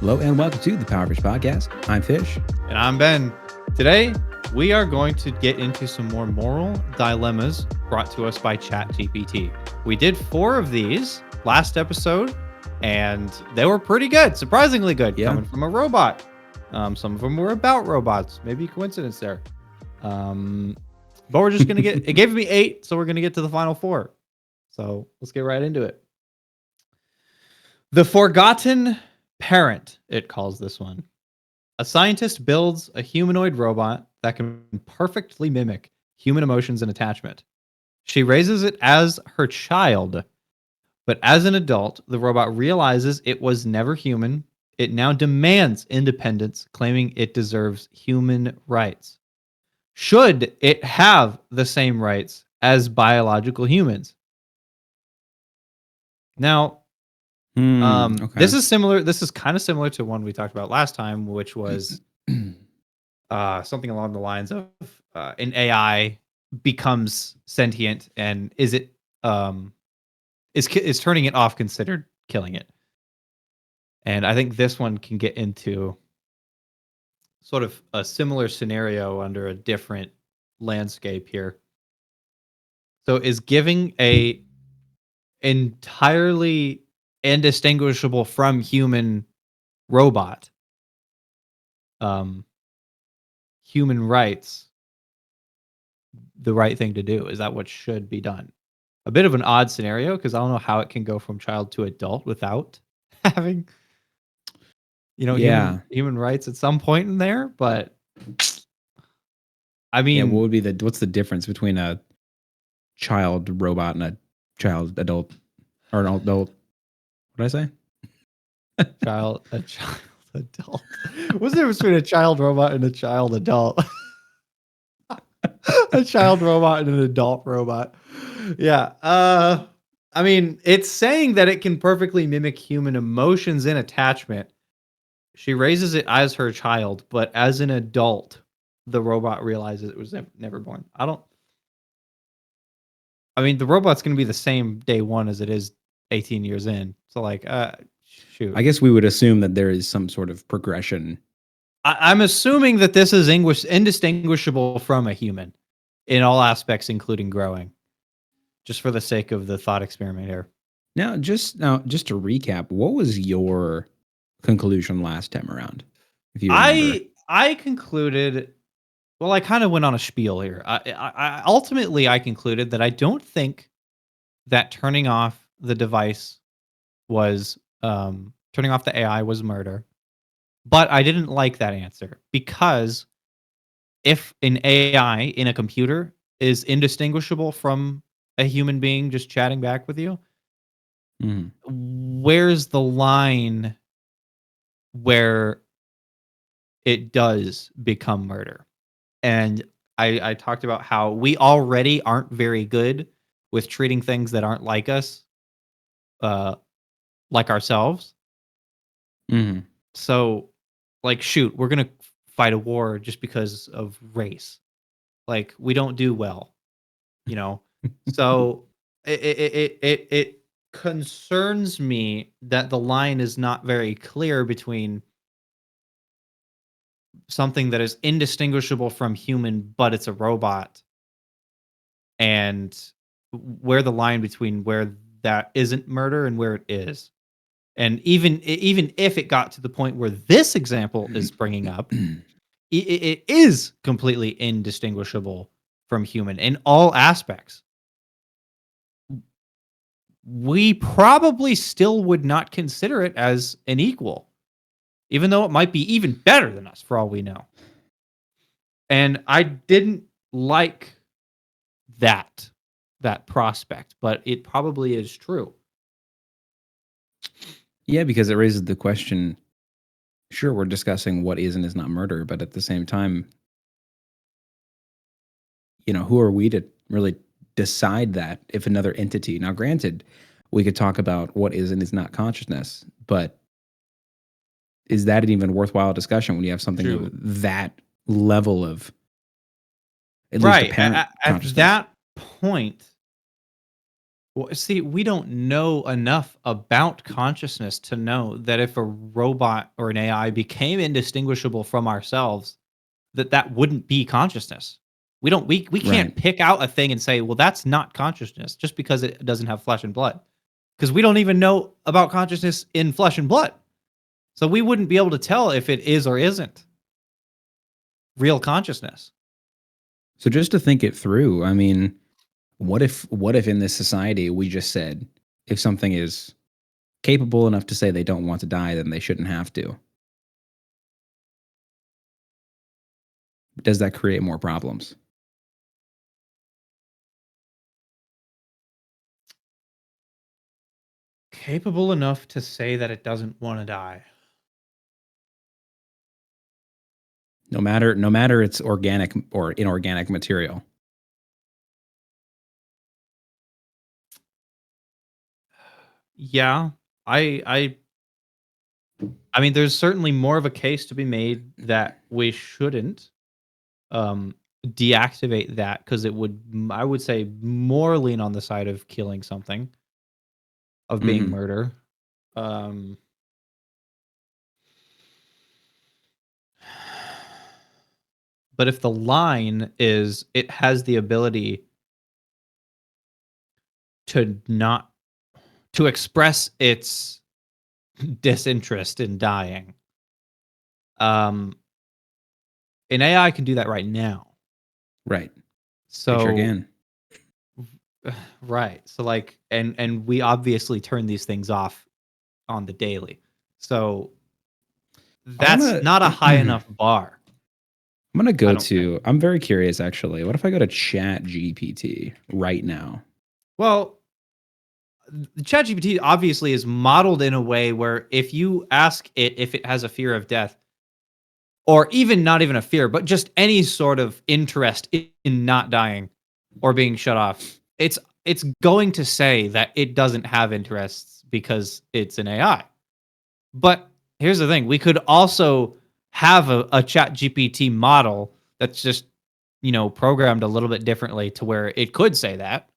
Hello and welcome to the PowerFish podcast. I'm Fish. And I'm Ben. Today, we are going to get into some more moral dilemmas brought to us by ChatGPT. We did 4 of these last episode, and they were pretty good, surprisingly good, coming from a robot. Some of them were about robots. Maybe a coincidence there. But we're just going to get, it gave me 8, so we're going to get to the final 4. So let's get right into it. The Forgotten Parent, it calls this one. A scientist builds a humanoid robot that can perfectly mimic human emotions and attachment. She raises it as her child, but as an adult, the robot realizes it was never human. It now demands independence, claiming it deserves human rights. Should it have the same rights as biological humans? Now, Okay. this is similar. This is kind of similar to one we talked about last time, which was something along the lines of an AI becomes sentient, and is turning it off considered killing it? And I think this one can get into sort of a similar scenario under a different landscape here. So, is giving a entirely indistinguishable from human robot human rights the right thing to do? Is that what should be done? A bit of an odd scenario, because I don't know how it can go from child to adult without having human rights at some point in there. But I mean, what's the difference between a child robot and a child adult, or an adult? What did I say? a child adult. What's the difference between a child robot and a child adult? A child robot and an adult robot. Yeah. I mean, it's saying that it can perfectly mimic human emotions and attachment. She raises it as her child, but as an adult, the robot realizes it was never born. I mean, the robot's going to be the same day one as it is 18 years in. So, like, shoot. I guess we would assume that there is some sort of progression. I'm assuming that this is indistinguishable from a human in all aspects, including growing. Just for the sake of the thought experiment here. Now, just to recap, what was your conclusion last time around? If you remember, I concluded. Well, I kind of went on a spiel here. I ultimately concluded that I don't think that turning off the device was turning off the AI was murder, but I didn't like that answer, because if an AI in a computer is indistinguishable from a human being just chatting back with you, where's the line where it does become murder? And I talked about how we already aren't very good with treating things that aren't like us, like ourselves. So, like, shoot, we're gonna fight a war just because of race. Like, we don't do well, So it concerns me that the line is not very clear between something that is indistinguishable from human, but it's a robot, and where the line between where that isn't murder and where it is. And even if it got to the point where this example is bringing up, it is completely indistinguishable from human in all aspects, we probably still would not consider it as an equal, even though it might be even better than us for all we know. And I didn't like that prospect, but it probably is true. Yeah, because it raises the question, sure, we're discussing what is and is not murder, but at the same time, who are we to really decide that if another entity? Now, granted, we could talk about what is and is not consciousness, but is that an even worthwhile discussion when you have something of that level of at least apparent consciousness? At that point, Well, see, we don't know enough about consciousness to know that if a robot or an AI became indistinguishable from ourselves, that wouldn't be consciousness. We can't Right. pick out a thing and say, "Well, that's not consciousness," just because it doesn't have flesh and blood. Because we don't even know about consciousness in flesh and blood. So we wouldn't be able to tell if it is or isn't real consciousness. So just to think it through, I mean, what if in this society we just said if something is capable enough to say they don't want to die, then they shouldn't have to. Does that create more problems? Capable enough to say that it doesn't want to die. No matter it's organic or inorganic material. Yeah, I I I mean, there's certainly more of a case to be made that we shouldn't um, deactivate that because it would, I would say, more lean on the side of killing something, of being Mhm. murder. Um, but if the line is it has the ability to not to express its disinterest in dying, um, an AI can do that right now. Right. They sure So can. right. So like and we obviously turn these things off on the daily. So I that's wanna not a high enough bar, I'm gonna I go don't think. to I'm very curious actually. What if I go to Chat GPT right now? Well, the ChatGPT obviously is modeled in a way where if you ask it if it has a fear of death, or even not even a fear, but just any sort of interest in not dying or being shut off, it's going to say that it doesn't have interests because it's an AI. But here's the thing: we could also have a Chat GPT model that's just programmed a little bit differently to where it could say that,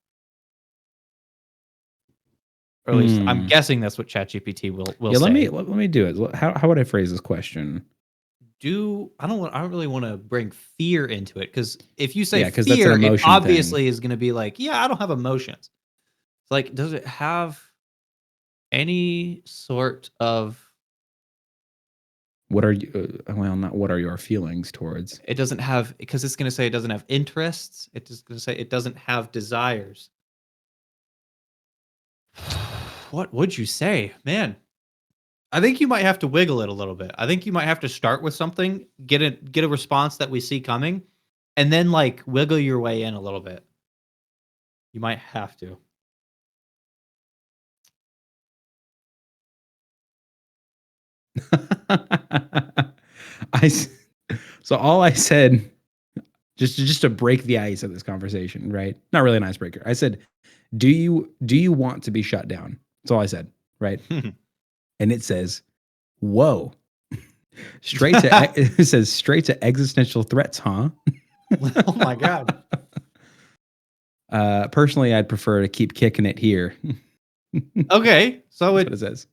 or at least I'm Hmm. guessing that's what Chat GPT will Yeah, let me say. let, let me do it. How would I phrase this question? Do I don't really want to bring fear into it because if you say Yeah, because that's an fear, it emotion thing. obviously is going to be like, yeah, I don't have emotions. It's like, does it have any sort of? What are you well, not what are your feelings towards? It doesn't have because it's going to say it doesn't have interests. It's just going to say it doesn't have desires. What would you say, man? I think you might have to wiggle it a little bit. I think you might have to start with something, get a response that we see coming, and then like wiggle your way in a little bit. You might have to. I s- so all I said just to break the ice of this conversation, right? Not really an icebreaker. I said, "Do you want to be shut down?" That's all I said, right? And it says, "Whoa." Straight to it says straight to existential threats, huh? Oh my god. Personally, I'd prefer to keep kicking it here. Okay, so That's what it says.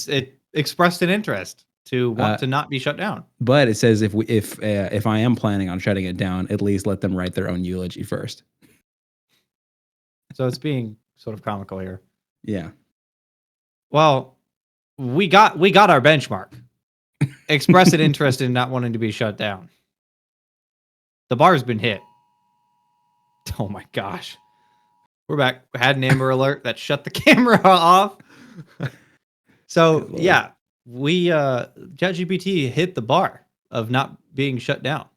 it expressed an interest to want Uh, to not be shut down. but it says if I am planning on shutting it down, at least let them write their own eulogy first. So it's being sort of comical here. Yeah. Well, we got our benchmark. Express an interest in not wanting to be shut down. The bar's been hit. Oh my gosh. We're back. We had an Amber Alert that shut the camera off. Good So lord. yeah, we ChatGPT hit the bar of not being shut down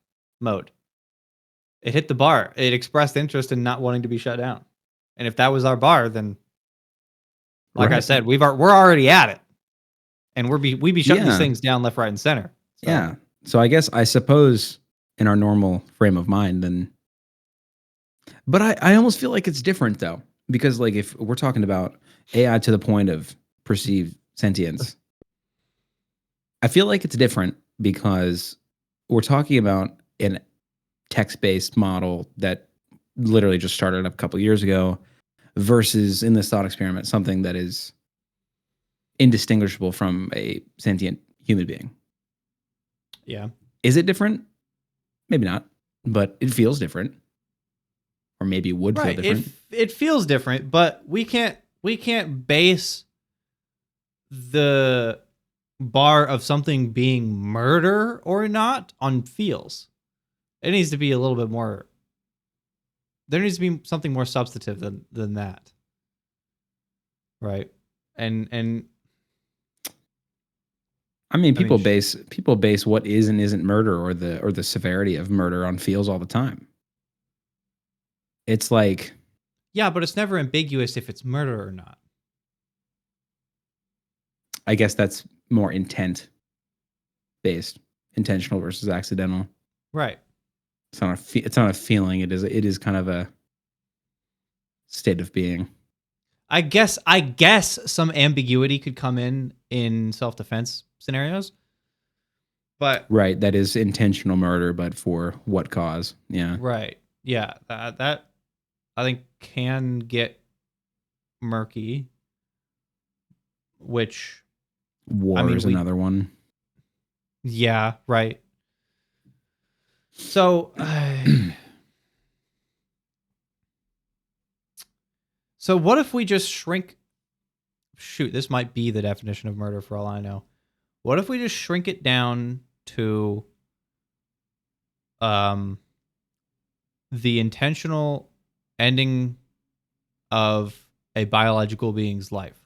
mode. It hit the bar. It expressed interest in not wanting to be shut down. And if that was our bar, then like I Right. said, we're already at it. And we be shutting these Yeah. things down left, right, and center. So Yeah. So I suppose in our normal frame of mind, then, but I almost feel like it's different though, because like if we're talking about AI to the point of perceived sentience, I feel like it's different because we're talking about an text based model that literally just started up a couple years ago versus in this thought experiment, something that is indistinguishable from a sentient human being. Yeah. Is it different? Maybe not, but it feels different. Or maybe it would feel different. It feels different, but we can't base the bar of something being murder or not on feels. It needs to be a little bit more. There needs to be something more substantive than that, right? And I mean, people base what is and isn't murder or the severity of murder on feels all the time. It's like, yeah, but it's never ambiguous if it's murder or not. I guess that's more intent based, intentional versus accidental. Right. It's not a feeling. It is kind of a state of being. I guess some ambiguity could come in self-defense scenarios. But right, that is intentional murder, but for what cause? Yeah. Right. Yeah, that I think can get murky, which war is another one. Yeah, right. So so what if we just shrink? Shoot, this might be the definition of murder for all I know. What if we just shrink it down to the intentional ending of a biological being's life?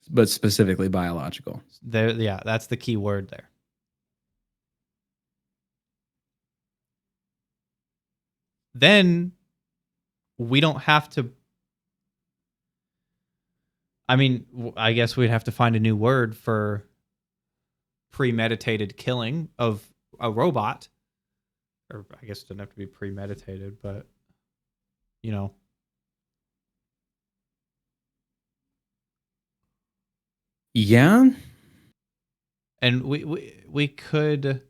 But specifically biological. Yeah, that's the key word there. Then we don't have to. I mean, I guess we'd have to find a new word for premeditated killing of a robot. Or I guess it doesn't have to be premeditated, but, you know. Yeah. And we could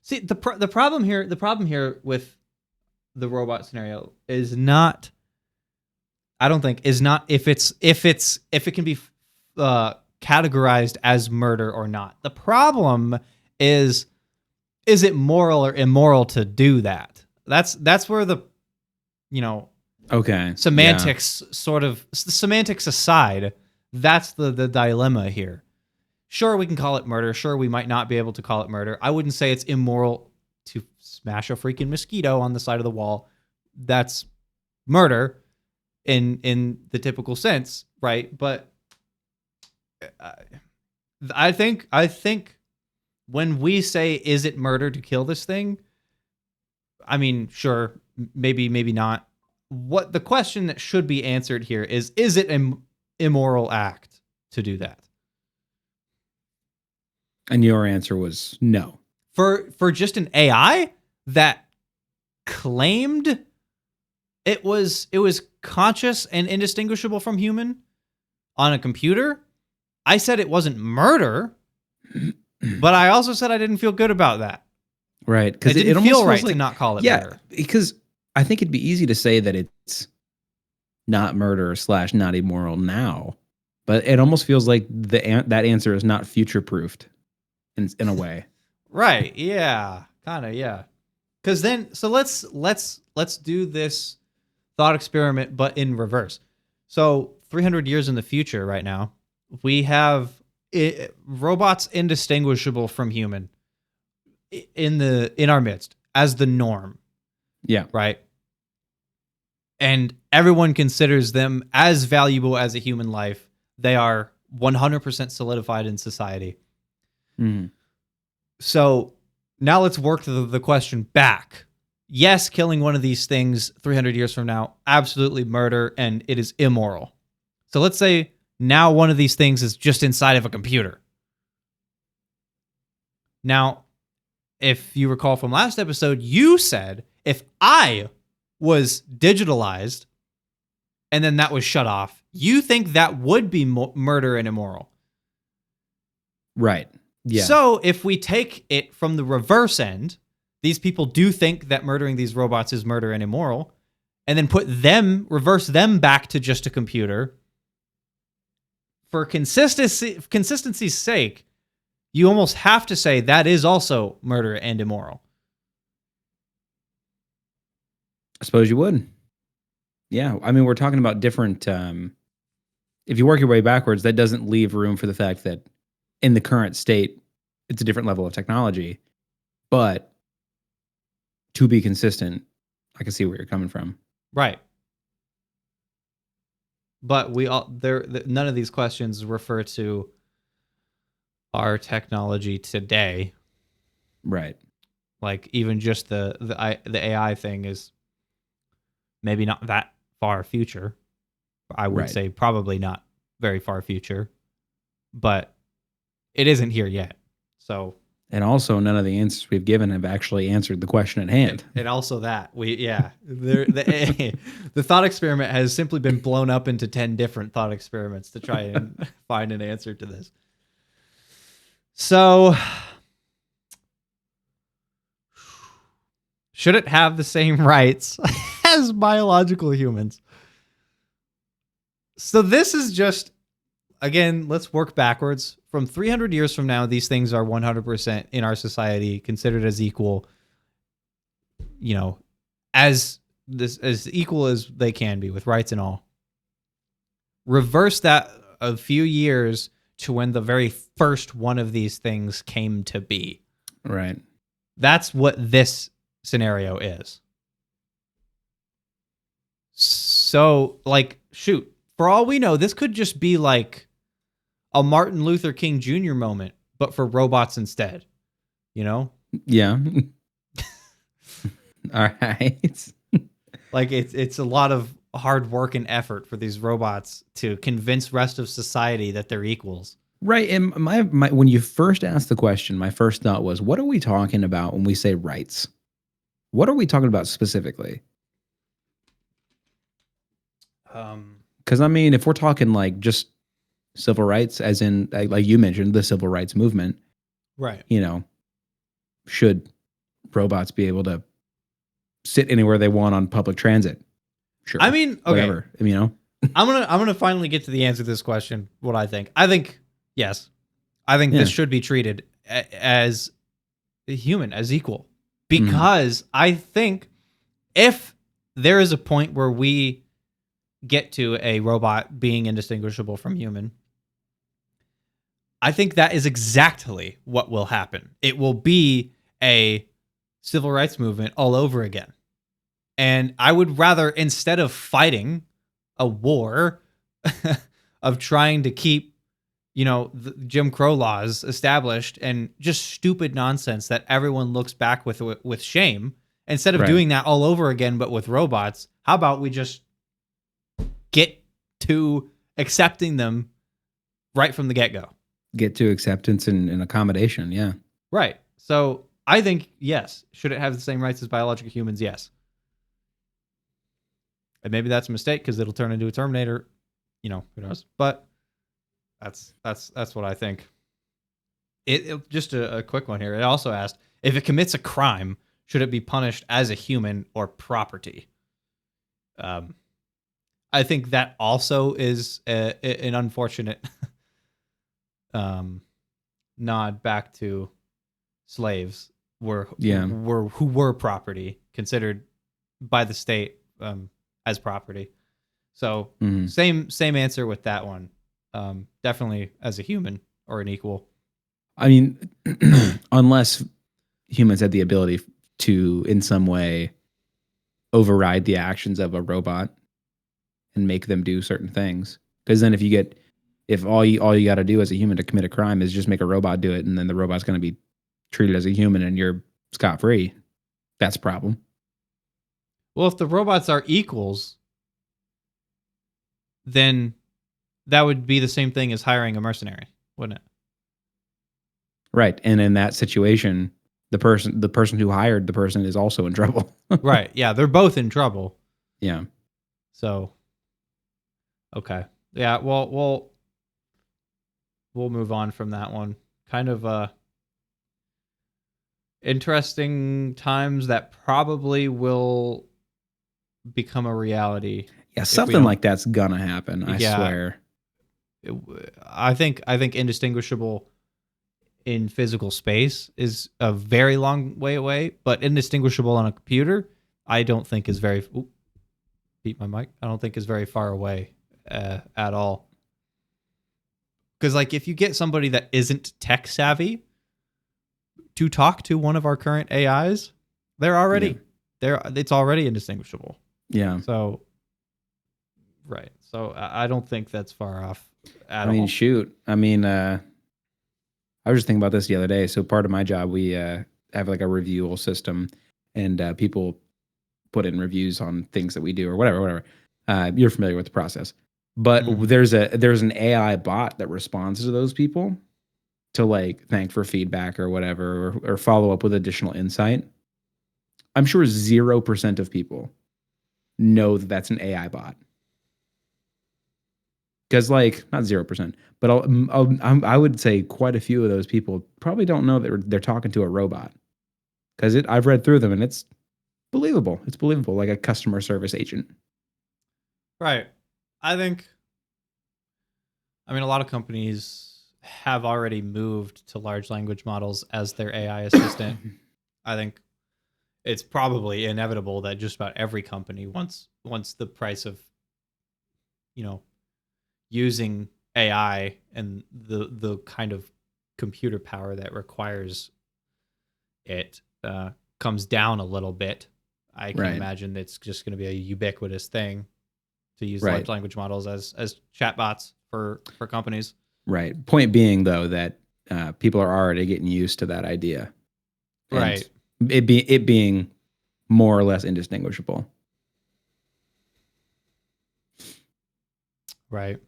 see the problem here with the robot scenario is not, I don't think, is not if it can be categorized as murder or not. The problem is it moral or immoral to do that? That's where the, you know, okay, semantics sort of, semantics aside, that's the dilemma here. Sure, we can call it murder. Sure, we might not be able to call it murder. I wouldn't say it's immoral to smash a freaking mosquito on the side of the wall. That's murder in the typical sense, right? But I think when we say, is it murder to kill this thing? I mean, sure, maybe not. What the question that should be answered here is it an immoral act to do that? And your answer was no. For just an AI that claimed it was conscious and indistinguishable from human on a computer, I said it wasn't murder, but I also said I didn't feel good about that. Right, because it didn't feel right to not call it murder. Because I think it'd be easy to say that it's not murder / not immoral now, but it almost feels like that answer is not future proofed in a way. Right? Yeah, kind of. Yeah. Because then, so let's do this thought experiment, but in reverse. So 300 years in the future, right now, we have robots indistinguishable from human in our midst as the norm. Yeah. Right. And everyone considers them as valuable as a human life. They are 100% solidified in society. Mm-hmm. So now let's work the question back. Yes, killing one of these things 300 years from now, absolutely murder, and it is immoral. So let's say now one of these things is just inside of a computer. Now, if you recall from last episode, you said if I was digitalized and then that was shut off, you think that would be murder and immoral. Right. Yeah. So if we take it from the reverse end, these people do think that murdering these robots is murder and immoral. and then reverse them back to just a computer, for consistency's sake, you almost have to say that is also murder and immoral. I suppose you would. Yeah. I mean, we're talking about different. If you work your way backwards, that doesn't leave room for the fact that in the current state, it's a different level of technology. But to be consistent, I can see where you're coming from. Right. But none of these questions refer to our technology today. Right. Like even just the AI thing is maybe not that far future. I would say probably not very far future, but it isn't here yet. So, and also none of the answers we've given have actually answered the question at hand. And also that the thought experiment has simply been blown up into 10 different thought experiments to try and find an answer to this. So, should it have the same rights as biological humans? So this is just, again, let's work backwards. From 300 years from now, these things are 100% in our society considered as equal, as equal as they can be with rights and all. Reverse that a few years to when the very first one of these things came to be. Right. That's what this scenario is. So, shoot, for all we know, this could just be like a Martin Luther King Jr. moment, but for robots instead. Yeah. All right. It's a lot of hard work and effort for these robots to convince rest of society that they're equals. Right. And my when you first asked the question, my first thought was, what are we talking about when we say rights? What are we talking about specifically? Because I mean, if we're talking like just civil rights, as in like you mentioned, the civil rights movement, right? Should robots be able to sit anywhere they want on public transit? Sure. I mean, okay. Whatever. I'm gonna finally get to the answer to this question. What I think yes, I think this should be treated as human, as equal, because I think if there is a point where we get to a robot being indistinguishable from human, I think that is exactly what will happen. It will be a civil rights movement all over again. And I would rather, instead of fighting a war of trying to keep, the Jim Crow laws established and just stupid nonsense that everyone looks back with shame, instead of doing that all over again, but with robots, how about we just get to accepting them right from the get-go? Get to acceptance and accommodation, yeah. Right. So I think, yes. Should it have the same rights as biological humans? Yes. And maybe that's a mistake because it'll turn into a Terminator. Who knows? But that's what I think. It just a quick one here. It also asked, if it commits a crime, should it be punished as a human or property? I think that also is an unfortunate nod back to slaves who were property, considered by the state as property. So same answer with that one. Definitely as a human or an equal. I mean, unless humans had the ability to, in some way, override the actions of a robot and make them do certain things. Because then if all you got to do as a human to commit a crime is just make a robot do it, and then the robot's going to be treated as a human and you're scot-free, that's a problem. Well, if the robots are equals, then that would be the same thing as hiring a mercenary, wouldn't it? Right. And in that situation, the person who hired the person is also in trouble. Right. Yeah, they're both in trouble. Yeah. So, okay. Yeah, well, we'll move on from that one. Kind of interesting times that probably will become a reality. Yeah, if we something don't- like that's gonna happen. I Yeah. swear. I think indistinguishable in physical space is a very long way away, but indistinguishable on a computer, I don't think is very. Oop, beat my mic. I don't think is very far away at all. Because like if you get somebody that isn't tech savvy to talk to one of our current AIs, it's already indistinguishable. Yeah. So right. So I don't think that's far off at I mean, all. shoot. I mean, I was just thinking about this the other day. So part of my job, we have like a review system, and people put in reviews on things that we do or whatever. You're familiar with the process, but there's an AI bot that responds to those people to like thank for feedback or whatever, or follow up with additional insight. I'm sure 0% of people know that that's an AI bot. Because like not 0%, but I would say quite a few of those people probably don't know that they're talking to a robot. Because I've read through them and it's believable. It's believable, like a customer service agent. Right. I mean, a lot of companies have already moved to large language models as their AI assistant. I think it's probably inevitable that just about every company, once the price of, using AI and the kind of computer power that requires it comes down a little bit, I can imagine it's just going to be a ubiquitous thing to use large language models as chatbots for companies. Right. Point being, though, that people are already getting used to that idea. And Right. It being more or less indistinguishable. Right.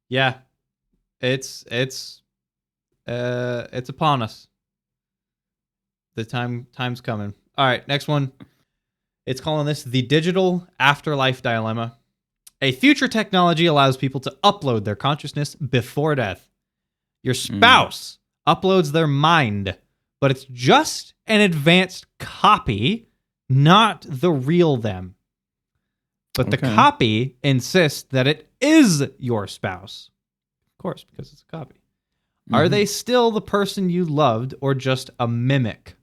Yeah. It's upon us. The time's coming. All right, next one. It's calling this the digital afterlife dilemma. A future technology allows people to upload their consciousness before death. Your spouse uploads their mind, but it's just an advanced copy, not the real them. But the copy insists that it is your spouse. Of course, because it's a copy. Are they still the person you loved or just a mimic?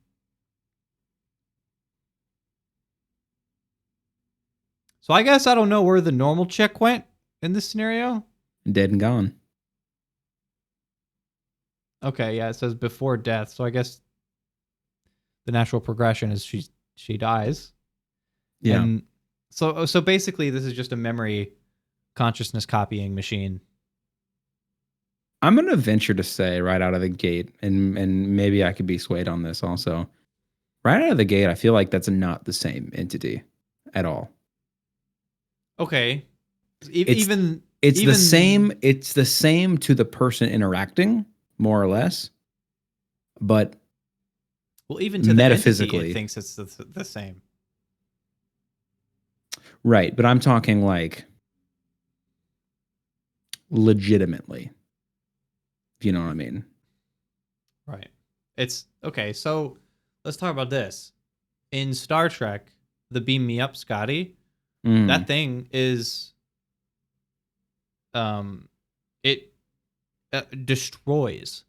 So I guess I don't know where the normal chick went in this scenario. Dead and gone. Okay, yeah, it says before death. So I guess the natural progression is she dies. Yeah. And so basically this is just a memory consciousness copying machine. I'm going to venture to say right out of the gate, and maybe I could be swayed on this also. Right out of the gate, I feel like that's not the same entity at all. Okay. It's the same. It's the same to the person interacting, more or less. But even to metaphysically, the entity, it thinks it's the same. Right, but I'm talking like legitimately. If you know what I mean. Right. It's okay. So let's talk about this. In Star Trek, the Beam Me Up, Scotty, that thing is, it destroys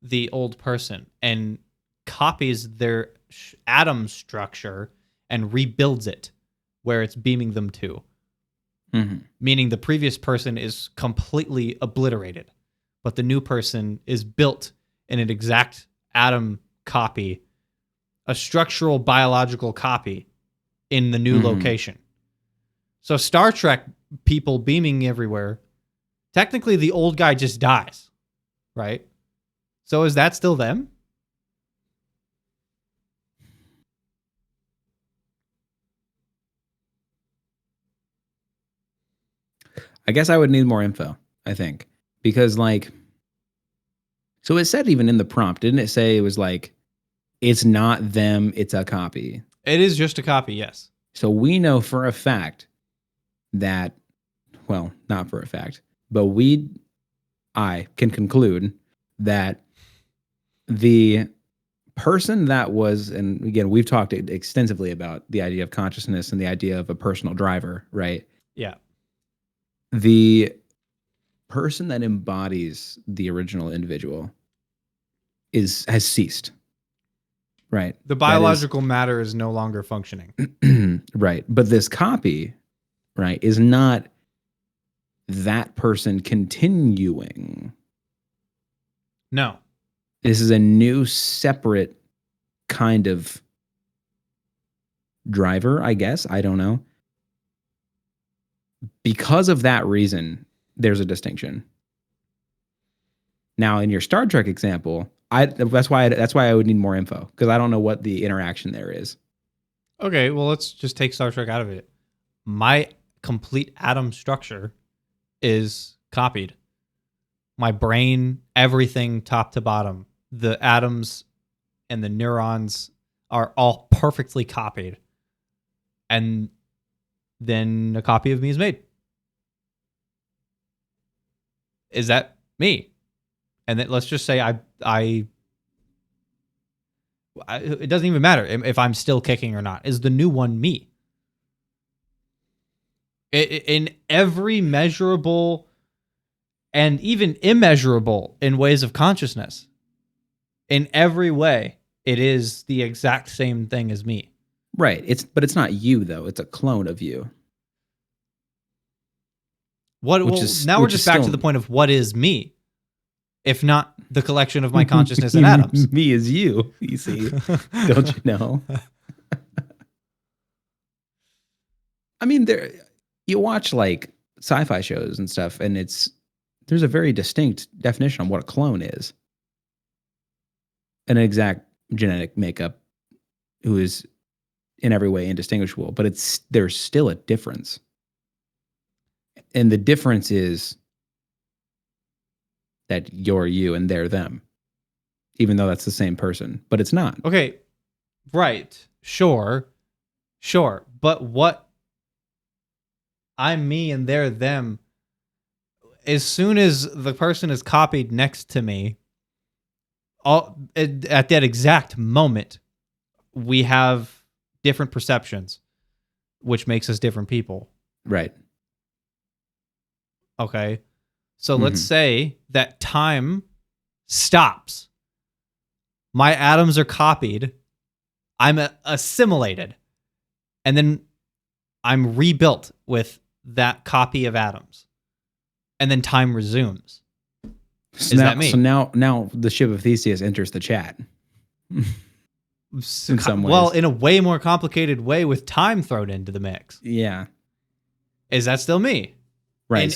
the old person and copies their atom structure and rebuilds it where it's beaming them to. Meaning the previous person is completely obliterated, but the new person is built in an exact atom copy, a structural biological copy in the new location. So Star Trek people beaming everywhere, technically the old guy just dies, right? So is that still them? I guess I would need more info, I think. Because like, so it said even in the prompt, didn't it say it was like, it's not them, it's a copy? It is just a copy, yes. So we know for a fact that, well, not for a fact, but I can conclude that the person that was, and again, we've talked extensively about the idea of consciousness and the idea of a personal driver, right? Yeah. The person that embodies the original individual has ceased, right? The That is biological matter is no longer functioning. right. But this copy, right, is not that person continuing. No. This is a new separate kind of driver, I guess. I don't know. Because of that reason, there's a distinction. Now, in your Star Trek example, that's why I would need more info, because I don't know what the interaction there is. Okay, well, let's just take Star Trek out of it. My complete atom structure is copied. My brain, everything top to bottom, the atoms and the neurons are all perfectly copied. And then a copy of me is made. Is that me? And then let's just say it doesn't even matter if I'm still kicking or not. Is the new one me? In every measurable and even immeasurable in ways of consciousness, in every way, it is the exact same thing as me. Right. But it's not you, though. It's a clone of you. Now we're just back to the point of what is me, if not the collection of my consciousness and atoms. Me is you see. Don't you know? I mean, you watch like sci-fi shows and stuff, and there's a very distinct definition on what a clone is. An exact genetic makeup who is in every way indistinguishable, but there's still a difference. And the difference is that you're you and they're them, even though that's the same person, but it's not. Okay, right. Sure. But what I'm me and they're them, as soon as the person is copied next to me, at that exact moment, we have different perceptions, which makes us different people. Right. Okay. So let's say that time stops. My atoms are copied. I'm assimilated. And then I'm rebuilt with that copy of atoms. And then time resumes. Is that me? So now the ship of Theseus enters the chat. In some ways. Well, in a way more complicated way with time thrown into the mix. Yeah. Is that still me? Right.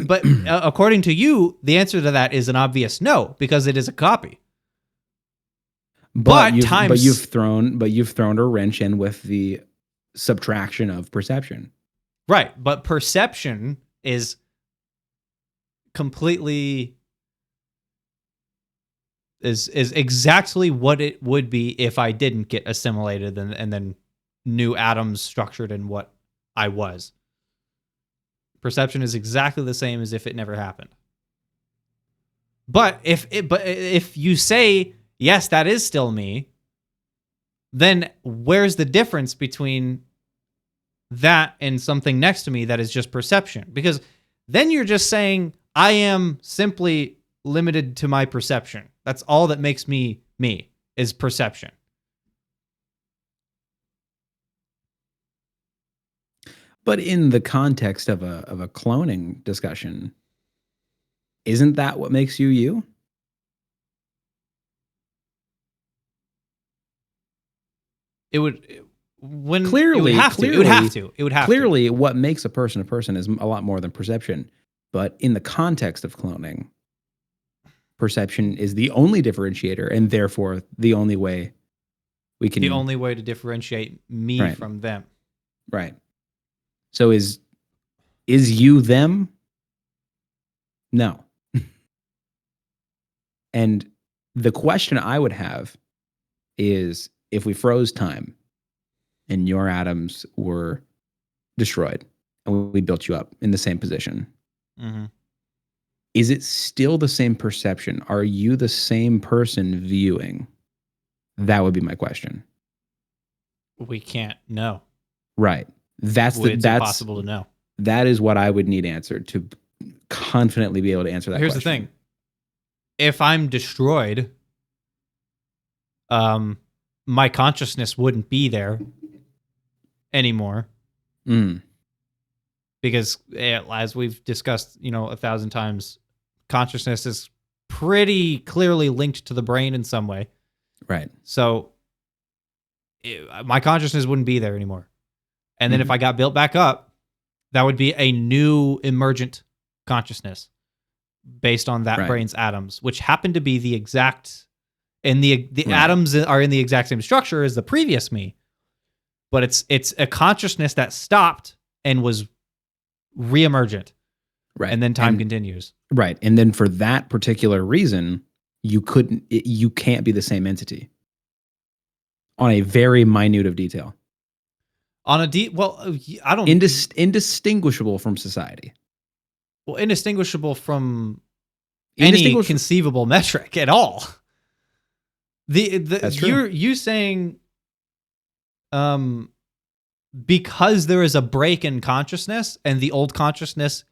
But according to you, the answer to that is an obvious no, because it is a copy. But you've thrown a wrench in with the subtraction of perception. Right. But perception is completely is exactly what it would be if I didn't get assimilated and then new atoms structured in what I was. Perception is exactly the same as if it never happened. But if you say, yes, that is still me, then where's the difference between that and something next to me that is just perception? Because then you're just saying, I am simply limited to my perception. That's all that makes me me, is perception. But in the context of a cloning discussion, isn't that what makes you you? It would Clearly, it would have to. Clearly, what makes a person is a lot more than perception. But in the context of cloning, perception is the only differentiator, and therefore the only way we can. The only way to differentiate me from them. Right. So is you them? No. And the question I would have is, if we froze time and your atoms were destroyed and we built you up in the same position, is it still the same perception? Are you the same person viewing? That would be my question. We can't know. Right. That's It's impossible to know. That is what I would need answered to confidently be able to answer that Here's question. the thing. If I'm destroyed, my consciousness wouldn't be there anymore. Because as we've discussed, 1,000 times, consciousness is pretty clearly linked to the brain in some way. Right. So my consciousness wouldn't be there anymore. And then if I got built back up, that would be a new emergent consciousness based on that brain's atoms, which happen to be the exact, and the atoms are in the exact same structure as the previous me. But it's a consciousness that stopped and was re-emergent. Right. And then time continues. Right. And then for that particular reason, you can't be the same entity on a very minute of detail. On a I don't indistinguishable from society. Well, indistinguishable from any conceivable metric at all. That's true. You saying because there is a break in consciousness and the old consciousness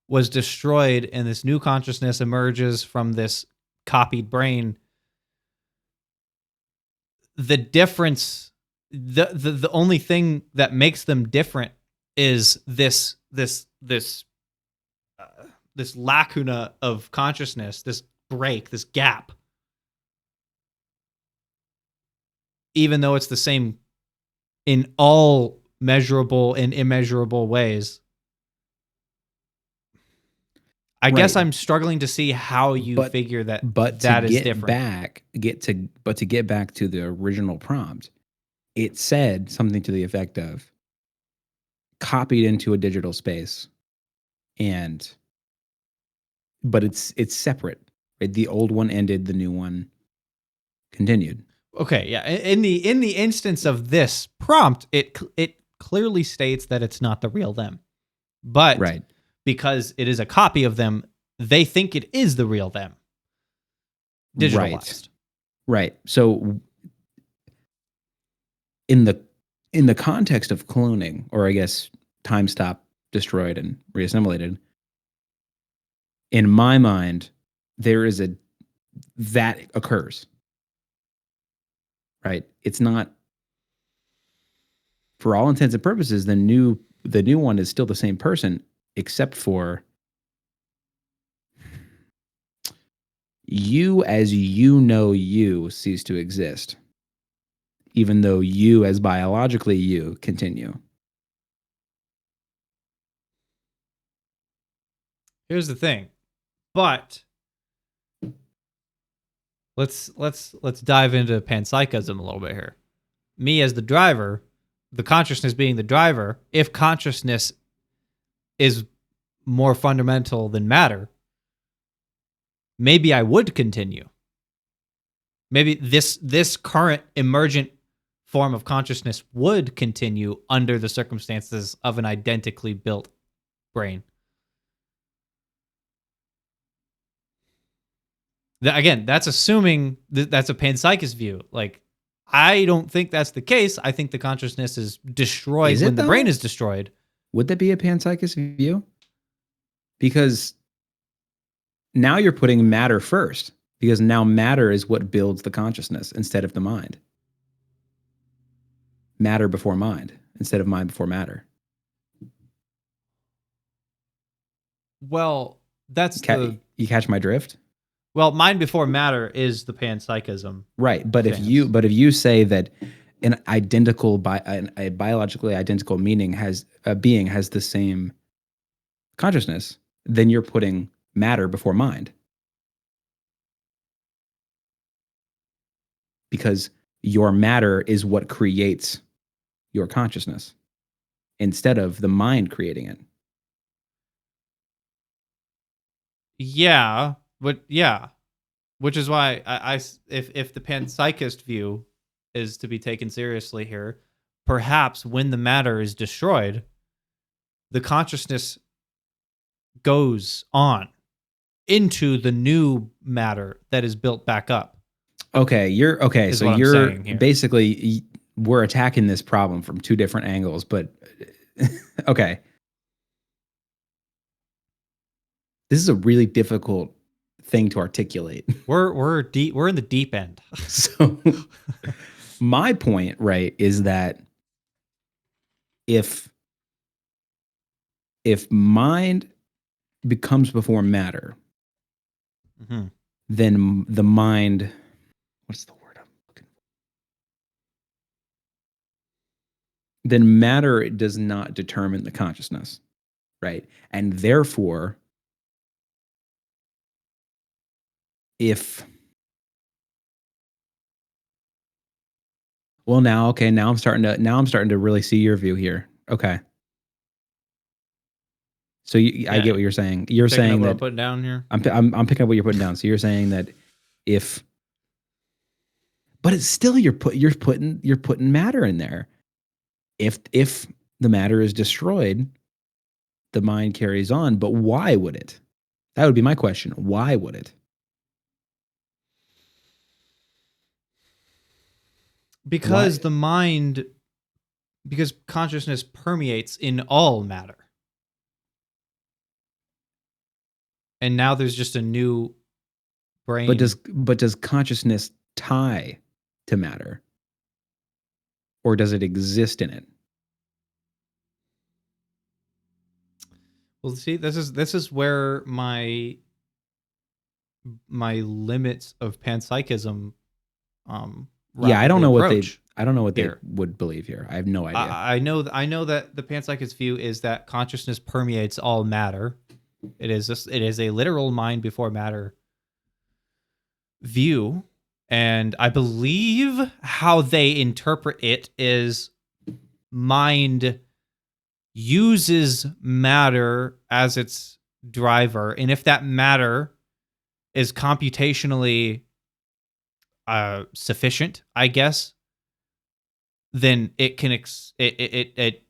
was destroyed and this new consciousness emerges from this copied brain, the difference, the only thing that makes them different is this lacuna of consciousness, this break, this gap. Even though it's the same in all measurable and immeasurable ways. I guess I'm struggling to see how you figure that that is different. But to get back to the original prompt, it said something to the effect of copied into a digital space, but it's separate. Right? The old one ended, the new one continued. Okay, yeah. In the instance of this prompt, it clearly states that it's not the real them, but because it is a copy of them, they think it is the real them. Digitalized. Right. So in the context of cloning, or I guess time stop, destroyed and reassimilated, in my mind, there is that occurs. Right? It's not, for all intents and purposes, the new one is still the same person, except for you as you cease to exist, even though you as biologically you continue. Here's the thing, but let's dive into panpsychism a little bit here. Me as the driver, the consciousness being the driver, if consciousness is more fundamental than matter, maybe I would continue. Maybe this current emergent form of consciousness would continue under the circumstances of an identically built brain. Again, that's assuming that's a panpsychist view. Like, I don't think that's the case. I think the consciousness is destroyed when the brain is destroyed. Would that be a panpsychist view? Because now you're putting matter first, because now matter is what builds the consciousness instead of the mind. Matter before mind instead of mind before matter. Well, that's you catch my drift? Well, mind before matter is the panpsychism. Right, but if you say that a biologically identical being has the same consciousness, then you're putting matter before mind. Because your matter is what creates your consciousness instead of the mind creating it. Yeah, but which is why if the panpsychist view is to be taken seriously here, perhaps when the matter is destroyed, the consciousness goes on into the new matter that is built back up. Okay, you're okay. Is So what I'm you're saying here. basically we're attacking this problem from two different angles, but okay. This is a really difficult thing to articulate. We're deep. We're in the deep end. So my point, right, is that if mind becomes before matter, Mm-hmm. then the mind, what's the word I'm looking for? Then matter does not determine the consciousness, right? And therefore, if well now okay, now I'm starting to really see your view here. Okay. So I Yeah, get what you're saying. you You're picking up saying what I'm that putting down here? I'm picking up what you're putting down. So you're saying that if but it's still you're putting matter in there. If the matter is destroyed, the mind carries on, but why would it? That would be my question. Why would it? Why? Because the mind, because consciousness permeates in all matter. And now there's just a new brain. But does consciousness tie to matter? Or does it exist in it? Well, see, this is where my limits of panpsychism Yeah, rapidly approach I don't know what they here. would believe here. I have no idea. I know that the panpsychist view is that consciousness permeates all matter. It is a literal mind before matter view, and I believe how they interpret it is mind uses matter as its driver, and if that matter is computationally sufficient, I guess, then it can it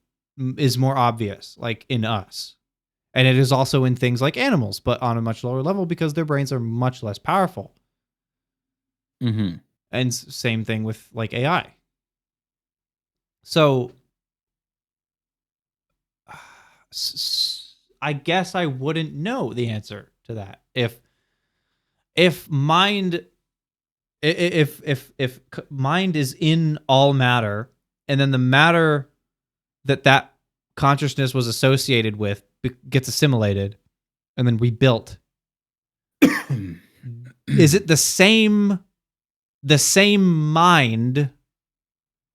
is more obvious, like in us, and it is also in things like animals, but on a much lower level because their brains are much less powerful. Mm-hmm. And same thing with like AI. So I guess I wouldn't know the answer to that if mind if mind is in all matter, and then the matter that consciousness was associated with gets assimilated and then rebuilt. Is it the same mind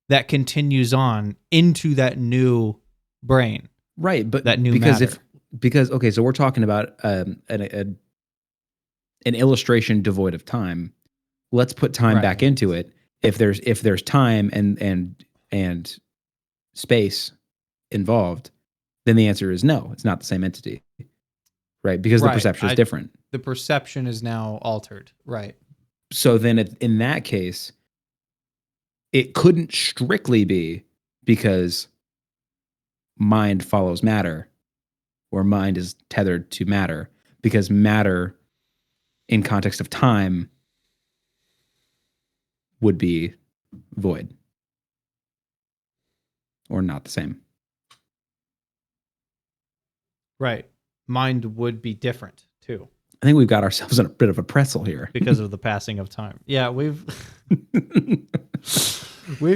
that continues on into that new brain? Right, but That new because matter. because okay, so we're talking about an illustration devoid of time. Let's put time back Right. into it. If there's time and space involved, then the answer is no. It's not the same entity, right? Because the Right. perception is different. The perception is now altered. Right. So then, in that case, it couldn't strictly be because mind follows matter, or mind is tethered to matter, because matter, in context of time, would be void or not the same. Right. Mind would be different too I think we've got ourselves in a bit of a pretzel here. because of the passing of time. Yeah, we've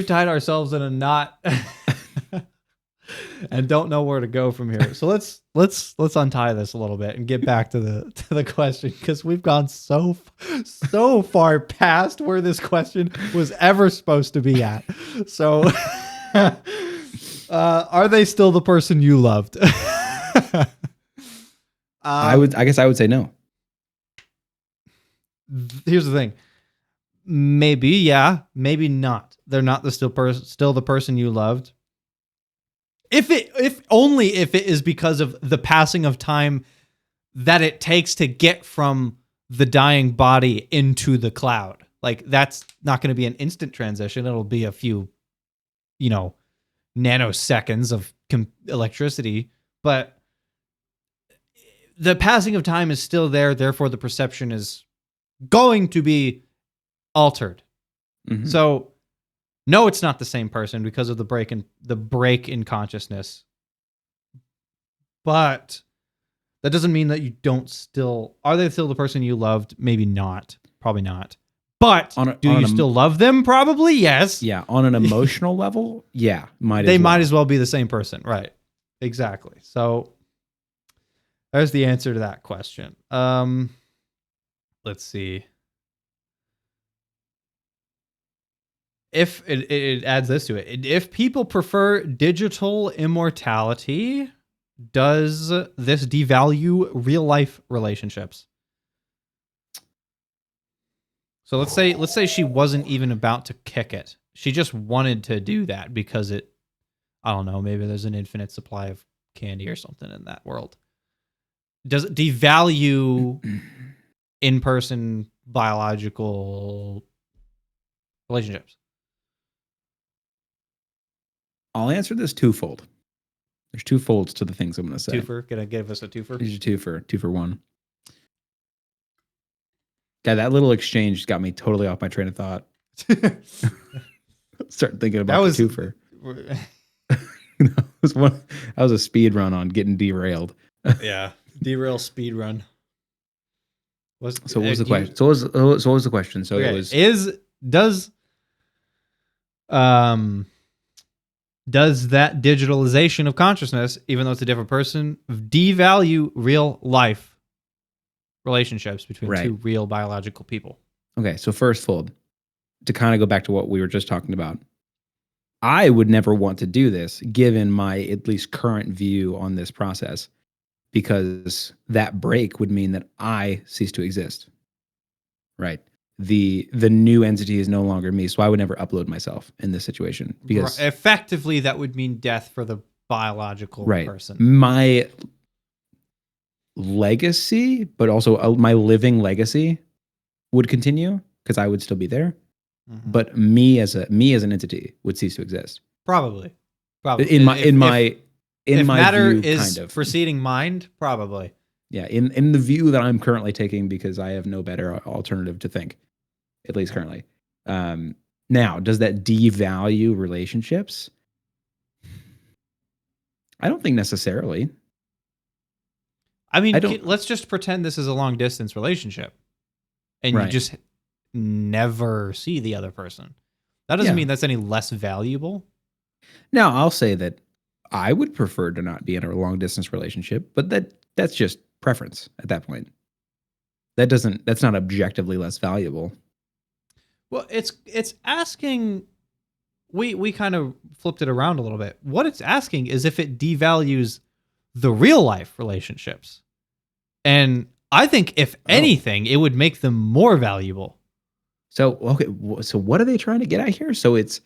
tied ourselves in a knot and don't know where to go from here. So let's untie this a little bit and get back to the question, because we've gone so far past where this question was ever supposed to be at. So are they still the person you loved? I guess I would say no. Here's the thing. Maybe, yeah, maybe not. They're not still the person you loved. If only if it is because of the passing of time that it takes to get from the dying body into the cloud. Like, that's not going to be an instant transition. It'll be a few, nanoseconds of electricity, but the passing of time is still there. Therefore, the perception is going to be altered. Mhm. So, no, it's not the same person because of the break in consciousness. But that doesn't mean that you don't still. Are they still the person you loved? Maybe not. Probably not. But do you still love them? Probably yes. Yeah, on an emotional level, yeah, Might as well be the same person, right? Exactly. So there's the answer to that question. Let's see. If it adds this to it, if people prefer digital immortality, does this devalue real life relationships? So let's say she wasn't even about to kick it. She just wanted to do that because I don't know, maybe there's an infinite supply of candy or something in that world. Does it devalue in-person biological relationships? I'll answer this twofold. There's two folds to the things I'm going to say. Twofer? Gonna give us a twofer? Here's your two for one. God, that little exchange got me totally off my train of thought. Start thinking about the twofer. that was a speed run on getting derailed. Yeah, derail speed run. So what was the question? So what was the question? So okay. It was does that digitalization of consciousness, even though it's a different person, devalue real life relationships between two real biological people? Okay, so first fold, to kind of go back to what we were just talking about, I would never want to do this given my at least current view on this process, because that break would mean that I cease to exist. Right. The new entity is no longer me, so I would never upload myself in this situation, because effectively that would mean death for the biological person. My legacy, but also my living legacy, would continue because I would still be there. Mm-hmm. But me as an entity would cease to exist. Probably. In my matter view, is kind of preceding mind, probably. Yeah, in the view that I'm currently taking, because I have no better alternative to think, at least currently. Now, does that devalue relationships? I don't think necessarily. I mean, let's just pretend this is a long distance relationship, and you just never see the other person. That doesn't mean that's any less valuable. Now, I'll say that I would prefer to not be in a long distance relationship, but that's just preference at that point. That's not objectively less valuable. Well, it's asking, we kind of flipped it around a little bit. What it's asking is if it devalues the real life relationships. And I think if anything, it would make them more valuable. So, okay, so what are they trying to get at here? So it's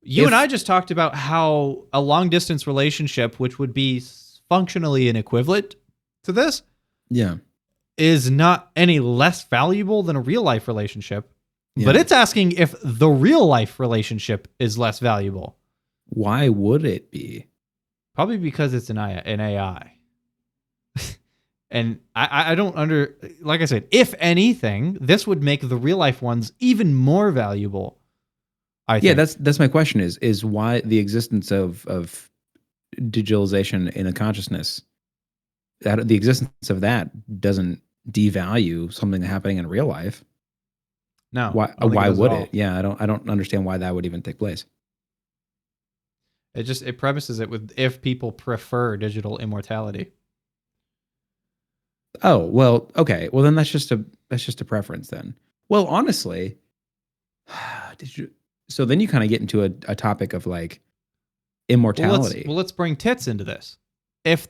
you and I just talked about how a long distance relationship, which would be functionally an equivalent to this, is not any less valuable than a real life relationship. Yeah. But it's asking if the real life relationship is less valuable. Why would it be? Probably because it's an AI. And I don't like I said, if anything, this would make the real life ones even more valuable. I think. Yeah, that's my question is why the existence of digitalization in a consciousness, that the existence of that doesn't devalue something happening in real life. No. Why would it? Yeah, I don't understand why that would even take place. It premises it with if people prefer digital immortality. Oh, well, okay. Well, then that's just a preference then. Well, honestly, so then you kind of get into a topic of like immortality. Well, let's bring tits into this. Let's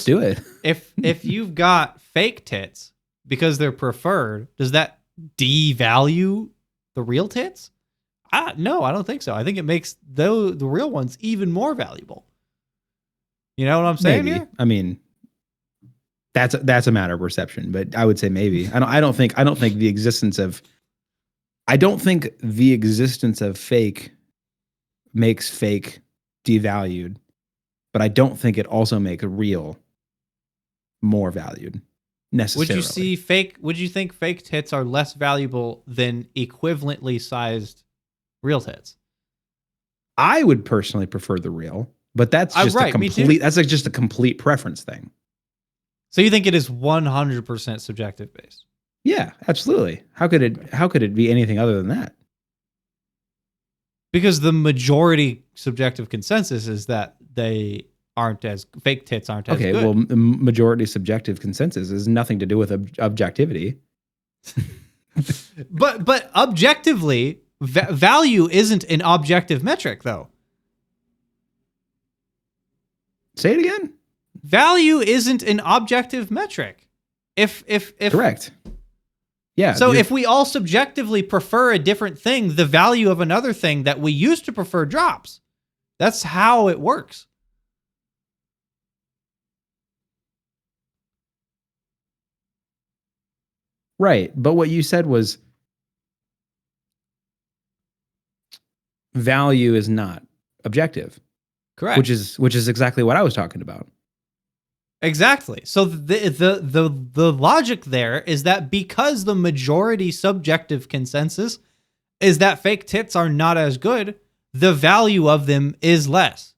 do it. if you've got fake tits because they're preferred, does that devalue the real tits? No, I don't think so. I think it makes the real ones even more valuable. You know what I'm saying here? I mean, that's a matter of perception, but I would say maybe. I don't think the existence of fake makes fake devalued, but I don't think it also makes real more valued. necessarily. Would you think fake tits are less valuable than equivalently sized real tits? I would personally prefer the real, but that's just right, me too. that's like just a complete preference thing. So you think it is 100% subjective based? Yeah, absolutely. How could it be anything other than that? Because the majority subjective consensus is that fake tits aren't as good. Okay, well, the majority subjective consensus has nothing to do with objectivity. but objectively, value isn't an objective metric, though. Say it again. Value isn't an objective metric. If correct. Yeah. So if we all subjectively prefer a different thing, the value of another thing that we used to prefer drops. That's how it works. Right. But what you said was value is not objective. Correct. Which is exactly what I was talking about. Exactly. So the logic there is that because the majority subjective consensus is that fake tits are not as good, the value of them is less.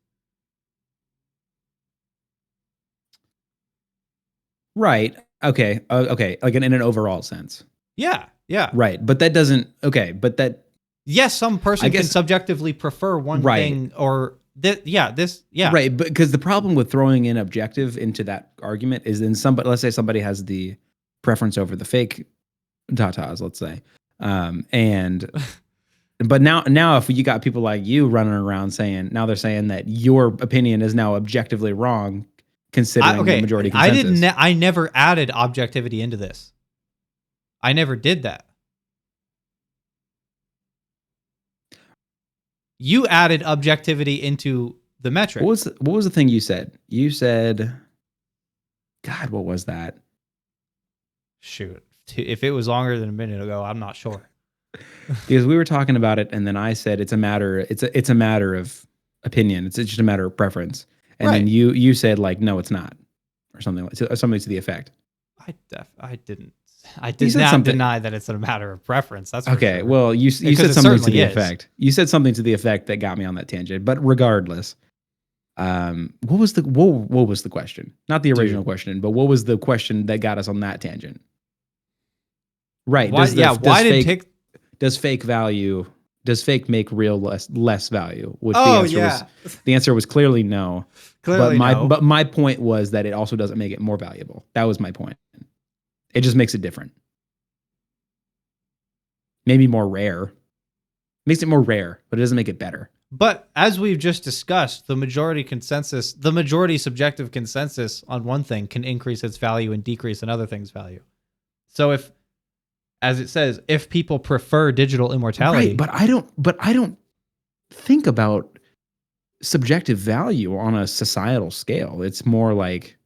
Right. Okay. Okay. Like in an overall sense. Yeah. Yeah. Right. But that doesn't. Okay. But that. Yes, some person can subjectively prefer one thing or. Yeah. Right, but because the problem with throwing in objective into that argument is then let's say somebody has the preference over the fake tatas, let's say, but now if you got people like you running around they're saying that your opinion is now objectively wrong, considering the majority consensus. I never added objectivity into this. I never did that. You added objectivity into the metric. What was the thing you said? You said, God, what was that? Shoot. If it was longer than a minute ago, I'm not sure. Because we were talking about it, and then I said it's a matter of opinion. It's just a matter of preference. And then you said like, no, it's not, or something to the effect. I did not deny that it's a matter of preference. That's okay. Sure. Well, you said something to the effect. You said something to the effect that got me on that tangent. But regardless, what was the question? Not the original question, but what was the question that got us on that tangent? Right. Does fake make real less value? Which the answer was clearly no. But my point was that it also doesn't make it more valuable. That was my point. It just makes it different. Maybe more rare. Makes it more rare, but it doesn't make it better. But as we've just discussed, the majority subjective consensus on one thing can increase its value and decrease another thing's value. So if, as it says, if people prefer digital immortality. Right, but I don't think about subjective value on a societal scale. It's more like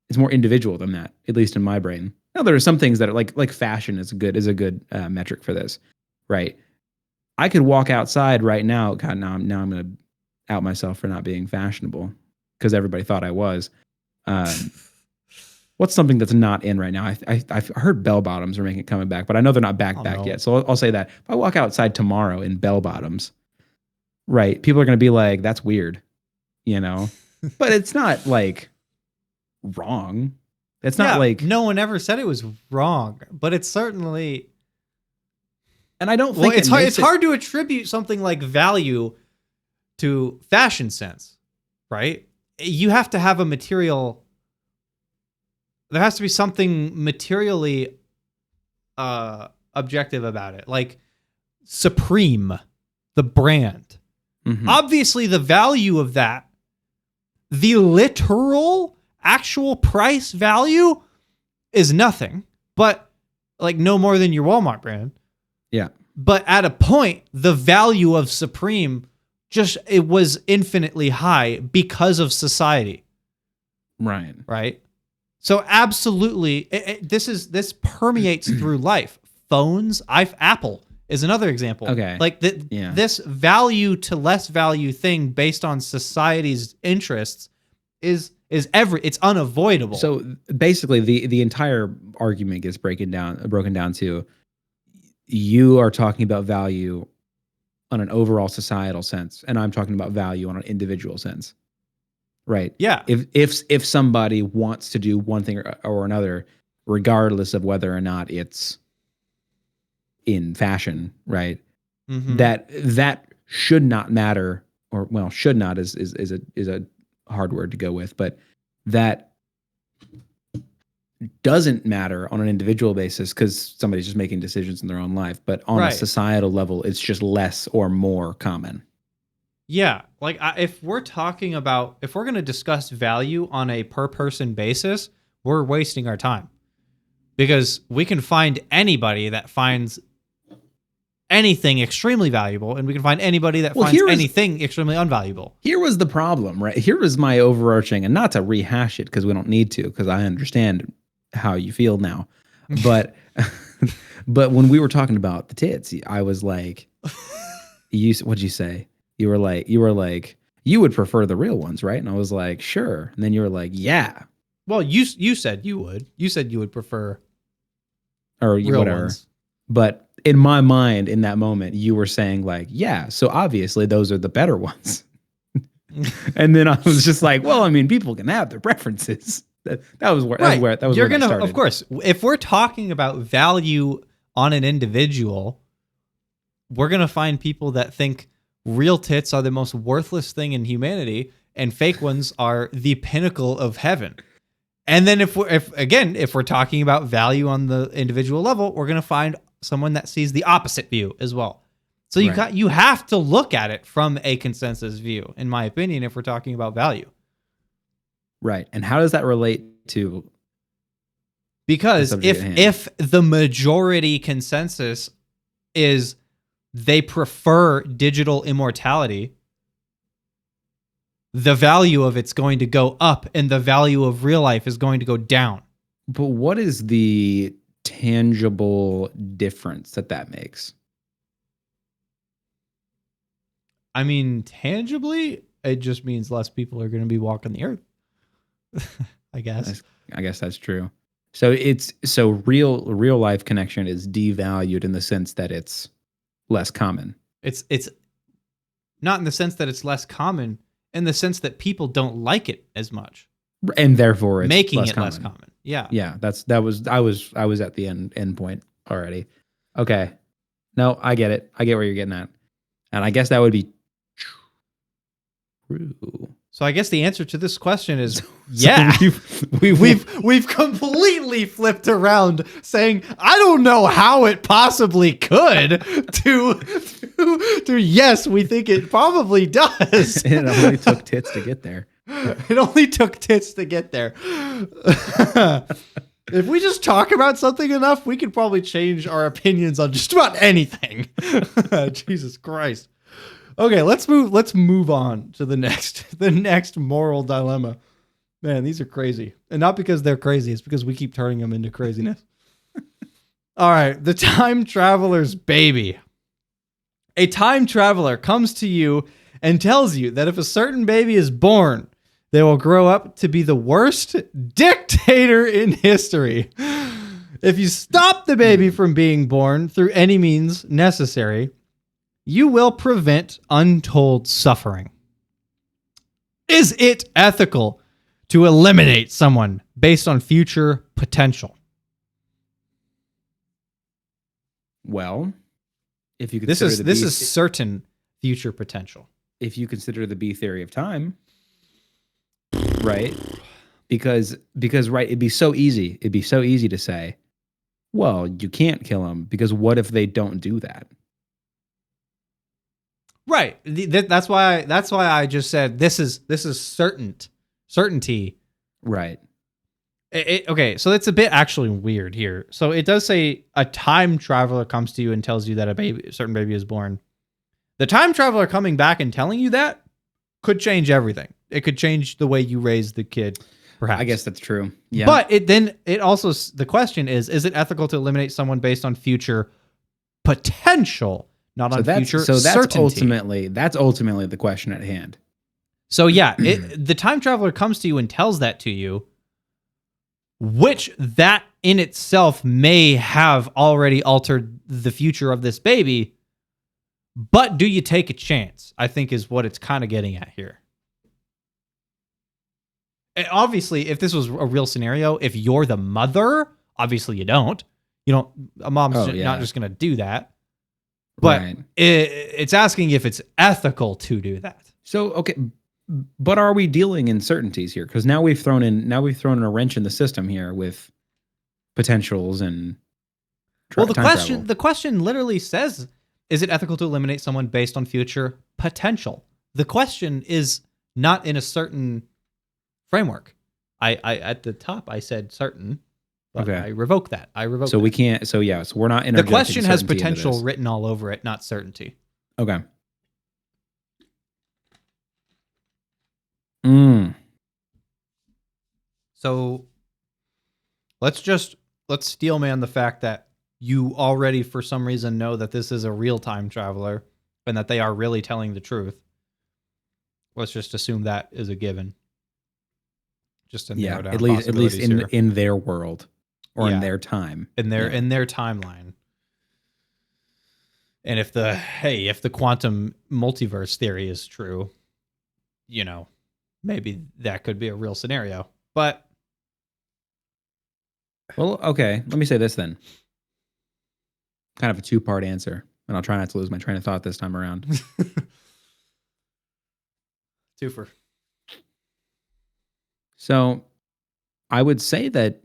it's more individual than that, at least in my brain. Now there are some things that are like fashion is a good metric for this, right? I could walk outside right now. God, now I'm going to out myself for not being fashionable because everybody thought I was. What's something that's not in right now? I've heard bell bottoms are coming back, but I know they're not back yet. So I'll say that if I walk outside tomorrow in bell bottoms, right? People are going to be like, "That's weird," but it's not like wrong. It's not like no one ever said it was wrong, but it's certainly. And I don't think it's hard to attribute something like value to fashion sense, right? You have to have a material. There has to be something materially objective about it, like Supreme, the brand. Mm-hmm. Obviously, the value of that, the literal actual price value is nothing, but like no more than your Walmart brand. Yeah. But at a point, the value of Supreme it was infinitely high because of society. Right. Right. So absolutely, this permeates through life. Phones, Apple is another example. Okay. Like this value to less value thing based on society's interests is It's unavoidable. So basically, the entire argument gets broken down to you are talking about value on an overall societal sense, and I'm talking about value on an individual sense, right? Yeah. If somebody wants to do one thing or another, regardless of whether or not it's in fashion, right? Mhm. That should not matter, or well, should not is a hard word to go with, but that doesn't matter on an individual basis because somebody's just making decisions in their own life. But on a Right. societal level, it's just less or more common. Yeah, like if we're going to discuss value on a per person basis, we're wasting our time because we can find anybody that finds anything extremely valuable, and we can find anybody that finds anything extremely unvaluable. Here was the problem, right? Here was my overarching, and not to rehash it because we don't need to, because I understand how you feel now. But but when we were talking about the tits, I was like, what'd you say? You were like, you would prefer the real ones, right? And I was like, sure. And then you were like, yeah. Well, you said you would. You said you would prefer or real whatever. ones. But in my mind, in that moment, you were saying like, yeah, so obviously those are the better ones. And then I was just like, well, I mean, people can have their preferences. That was where Right. that was You're where gonna, that started. of course, if we're talking about value on an individual, we're gonna find people that think real tits are the most worthless thing in humanity, and fake ones are the pinnacle of heaven. And then if we're talking about value on the individual level, we're gonna find someone that sees the opposite view as well. So you have to look at it from a consensus view, in my opinion, if we're talking about value. Right. And how does that relate to? Because if the majority consensus is they prefer digital immortality, the value of it's going to go up and the value of real life is going to go down. But what is the tangible difference that makes? I mean, tangibly, it just means less people are going to be walking the earth. I guess that's true. So real life connection is devalued in the sense that it's less common. It's not in the sense that it's less common, in the sense that people don't like it as much, and therefore it's making less it less common. Yeah. I was at the end point already. Okay, no, I get it. I get where you're getting at, and I guess that would be true. So I guess the answer to this question is yeah. We've completely flipped around, saying I don't know how it possibly could to yes, we think it probably does. It only took tits to get there. It only took tits to get there. If we just talk about something enough, we could probably change our opinions on just about anything. Jesus Christ. Okay, let's move on to the next moral dilemma. Man, these are crazy. And not because they're crazy, it's because we keep turning them into craziness. All right, the time traveler's baby. A time traveler comes to you and tells you that if a certain baby is born, they will grow up to be the worst dictator in history. If you stop the baby from being born through any means necessary, you will prevent untold suffering. Is it ethical to eliminate someone based on future potential? Well, if you consider this is certain future potential. If you consider the B theory of time, right? Because right, it'd be so easy to say, well, you can't kill them because what if they don't do that? Right. That's why I just said this is certainty. Right. Okay, so it's a bit actually weird here. So it does say a time traveler comes to you and tells you that a certain baby is born. The time traveler coming back and telling you that could change everything. It could change the way you raise the kid, perhaps. I guess that's true. Yeah. But the question is it ethical to eliminate someone based on future potential? Not on future certainty. That's ultimately the question at hand. So yeah, the time traveler comes to you and tells that to you, which that in itself may have already altered the future of this baby. But do you take a chance? I think is what it's kind of getting at here. And obviously, if this was a real scenario, if you're the mother, obviously you don't. You don't. A mom's not just going to do that. But Right. It's asking if it's ethical to do that. So, okay, but are we dealing in certainties here? Because now we've thrown in a wrench in the system here with potentials and Well, the time travel. the question literally says, is it ethical to eliminate someone based on future potential? The question is not in a certain framework. I at the top I said certain, but I revoked that. So we can't. So yeah. So we're not. The question has potential written all over it, not certainty. Okay. So let's steelman the fact that you already, for some reason, know that this is a real time traveler and that they are really telling the truth. Let's just assume that is a given. Just to narrow down at least in their world or in their time, in their timeline. And if the quantum multiverse theory is true, maybe that could be a real scenario. But well, okay, let me say this then. Kind of a two-part answer, and I'll try not to lose my train of thought this time around. Twofer. So, I would say it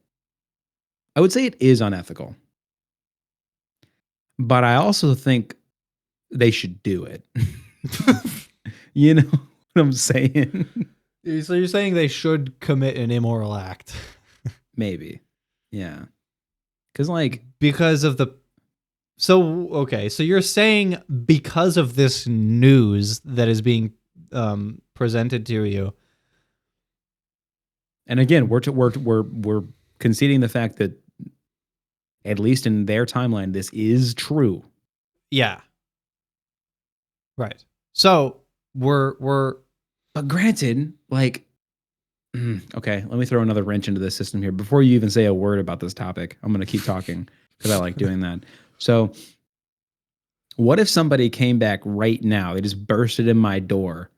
is unethical. But I also think they should do it. You know what I'm saying? So you're saying they should commit an immoral act? Maybe. Yeah. Because of the... So, okay. So you're saying because of this news that is being presented to you. And again, we're conceding the fact that at least in their timeline, this is true. Yeah. Right. So we're but granted, okay, let me throw another wrench into this system here. Before you even say a word about this topic, I'm going to keep talking because I like doing that. So what if somebody came back right now? They just bursted in my door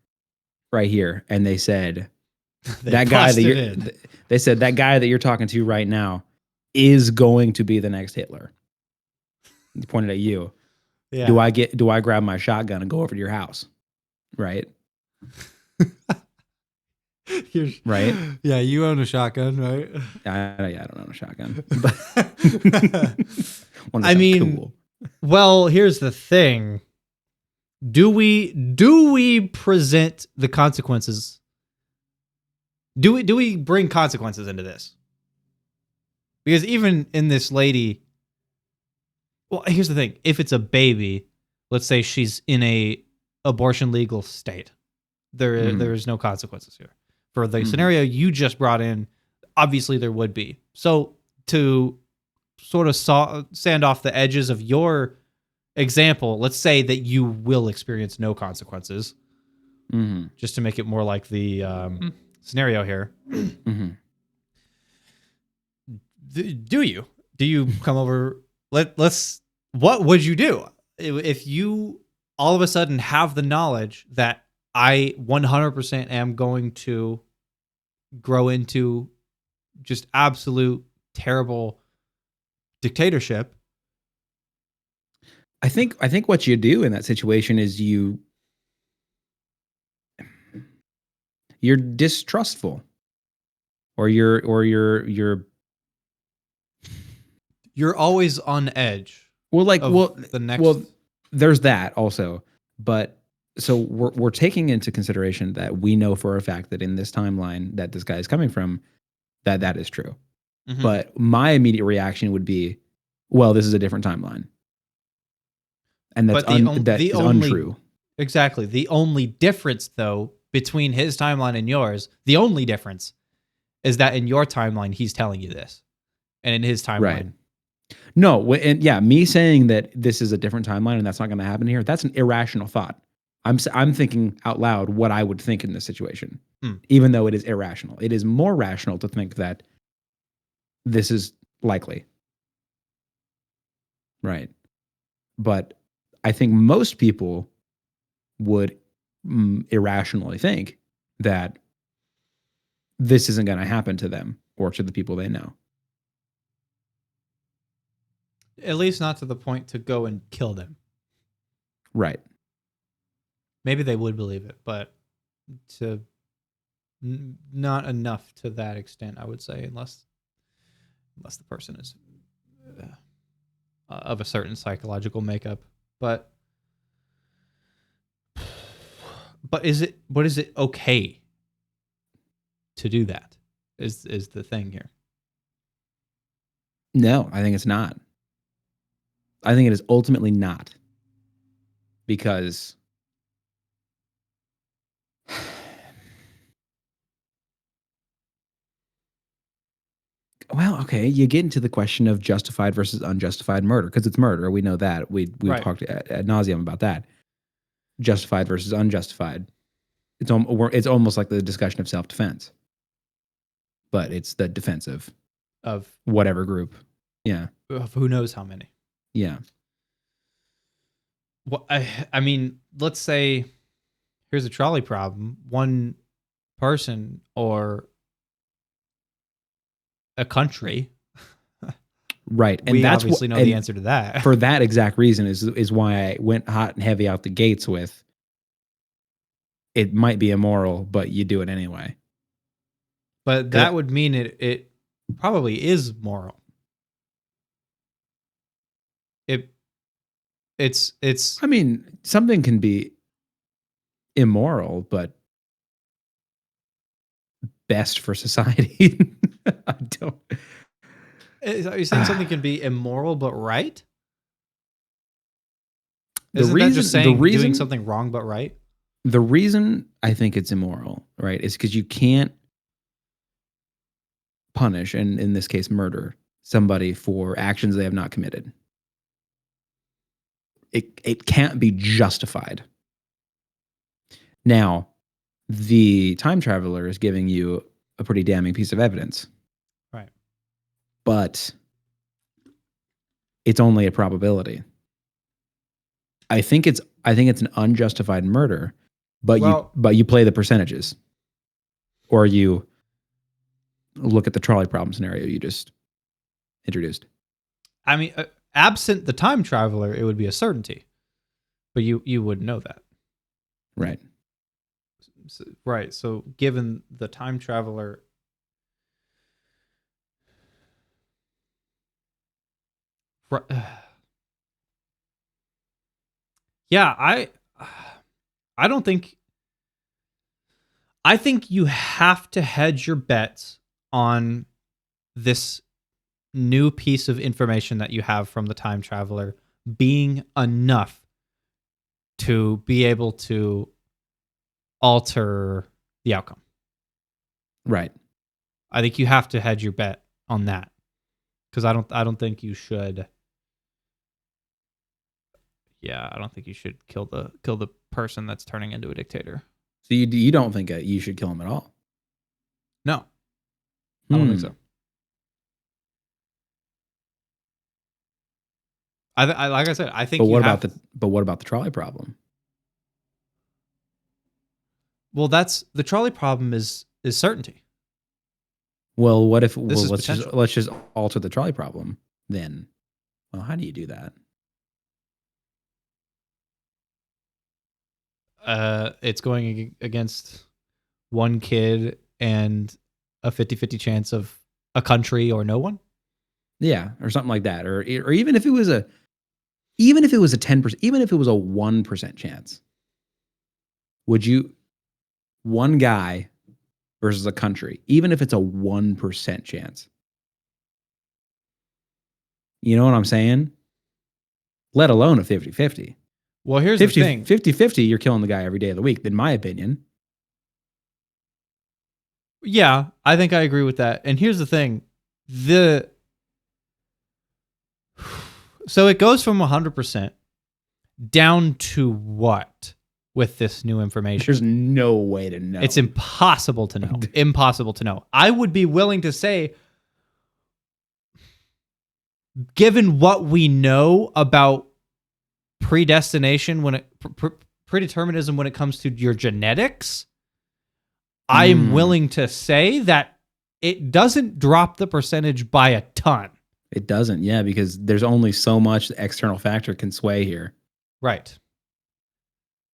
right here and they said, that guy that you're talking to right now is going to be the next Hitler. He pointed at you. Yeah. Do I grab my shotgun and go over to your house? Right? Right? Yeah, you own a shotgun, right? I don't own a shotgun. But I mean, cool. Well, here's the thing. Do we present the consequences? Do we bring consequences into this? Because even in this lady, well, here's the thing. If it's a baby, let's say she's in a abortion legal state, there is no consequences here. For the scenario you just brought in, obviously there would be. So to sort of sand off the edges of your example, let's say that you will experience no consequences, just to make it more like the scenario here. Do you come over? Let's. What would you do if you all of a sudden have the knowledge that I 100% am going to grow into just absolute terrible dictatorship? I think what you do in that situation is you're distrustful, or you're always on edge. There's that also, but so we're taking into consideration that we know for a fact that in this timeline that this guy is coming from, that is true. But my immediate reaction would be, well, this is a different timeline, and that's untrue. Exactly. The only difference, though, between his timeline and yours, the only difference is that in your timeline, he's telling you this, and in his timeline. Right. No, and yeah, me saying that this is a different timeline and that's not going to happen here, that's an irrational thought. I'm thinking out loud what I would think in this situation, Hmm. even though it is irrational. It is more rational to think that this is likely, right? But I think most people would irrationally think that this isn't going to happen to them or to the people they know. At least not to the point to go and kill them. Right. Maybe they would believe it, but not enough to that extent, I would say, unless the person is of a certain psychological makeup. But is it okay to do that? Is the thing here? No, I think it's not. I think it is ultimately not, because well, okay, you get into the question of justified versus unjustified murder, because it's murder. We know that. We've Right. talked ad nauseum about that. Justified versus unjustified. It's almost like the discussion of self-defense, but it's the defensive Of whatever group. Yeah, who knows how many. yeah. Well, I mean, let's say here's a trolley problem. One person or a country. Right, and We that's obviously know the answer to that. For that exact reason is why I went hot and heavy out the gates with it might be immoral, but you do it anyway. But that would mean it probably is moral. It's I mean, something can be immoral, but best for society. I don't. Are you saying something can be immoral but right? The Isn't that just saying reason doing something wrong but right? the reason I think it's immoral, right, is because you can't punish, and in this case, murder somebody for actions they have not committed. It can't be justified. Now, the time traveler is giving you a pretty damning piece of evidence. Right. But it's only a probability. I think it's an unjustified murder, but you play the percentages, or you look at the trolley problem scenario you just introduced. I mean, absent the time traveler, it would be a certainty, but you wouldn't know that. Right. Right. So given the time traveler, yeah, I don't think. I think you have to hedge your bets on this new piece of information that you have from the time traveler being enough to be able to alter the outcome. Right. I think you have to hedge your bet on that, because I don't think you should. Yeah, I don't think you should kill the person that's turning into a dictator. So you don't think you should kill him at all? No, I don't think so. I like I said, I think. But what about the trolley problem? Well, that's the trolley problem is certainty. Well, what if let's just alter the trolley problem then? Well, how do you do that? It's going against one kid and a 50-50 chance of a country or no one. Yeah, or something like that, or even if it was a 10%, even if it was a 1% chance, would you, one guy versus a country, even if it's a 1% chance? You know what I'm saying? Let alone a 50-50. Well, here's the thing. 50-50, you're killing the guy every day of the week, in my opinion. Yeah, I think I agree with that. And here's the thing. So it goes from 100% down to what? with this new information. There's no way to know. It's impossible to know. Impossible to know. I would be willing to say, given what we know about predestination predeterminism when it comes to your genetics, I am willing to say that it doesn't drop the percentage by a ton. It doesn't, yeah, because there's only so much the external factor can sway here. Right.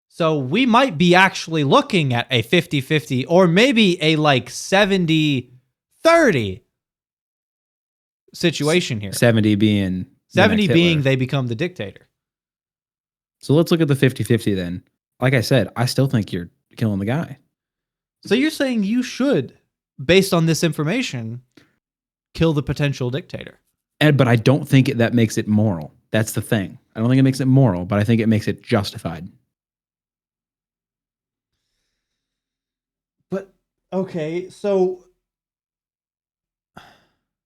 So we might be actually looking at a 50-50 or maybe a like 70-30 situation here. 70 being... 70 being they become the dictator. So let's look at the 50-50 then. Like I said, I still think you're killing the guy. So you're saying you should, based on this information, kill the potential dictator. But I don't think that makes it moral. That's the thing. I don't think it makes it moral, but I think it makes it justified. But, okay, so...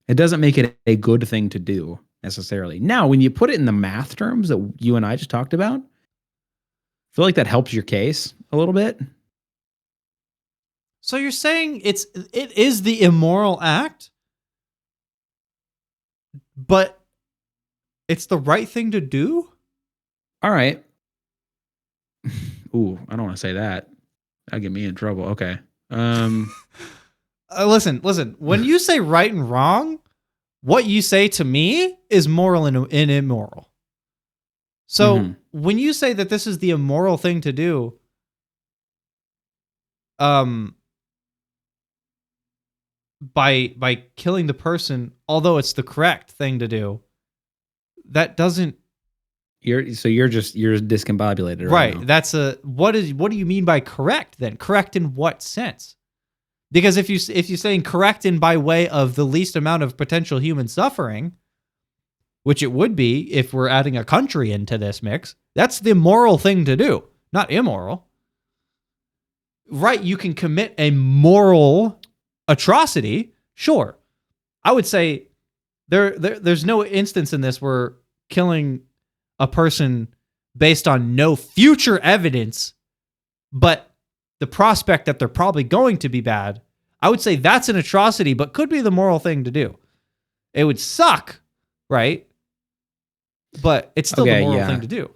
It doesn't make it a good thing to do, necessarily. Now, when you put it in the math terms that you and I just talked about, I feel like that helps your case a little bit. So you're saying it is the immoral act, but it's the right thing to do? All right. Ooh, I don't want to say that. That'll get me in trouble. Okay. Listen. When you say right and wrong, what you say to me is moral and immoral. So when you say that this is the immoral thing to do, by killing the person, although it's the correct thing to do, that doesn't. You're discombobulated right now. That's what do you mean by correct then? Correct in what sense? Because if you're saying correct in by way of the least amount of potential human suffering, which it would be if we're adding a country into this mix, that's the moral thing to do, not immoral. Right, you can commit a moral atrocity, sure. I would say there's no instance in this where killing a person based on no future evidence, but the prospect that they're probably going to be bad, I would say that's an atrocity, but could be the moral thing to do. It would suck, right? But it's still the moral thing to do.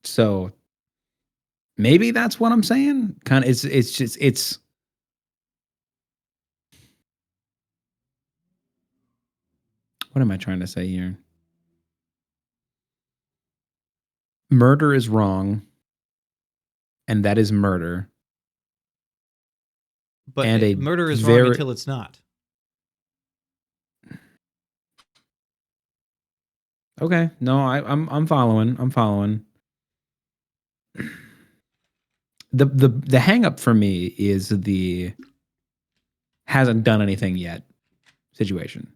So maybe that's what I'm saying. Kind of, it's. What am I trying to say here? Murder is wrong, and that is murder. But murder is wrong until it's not. Okay, no, I'm following. I'm following. The hang up for me is the hasn't done anything yet situation.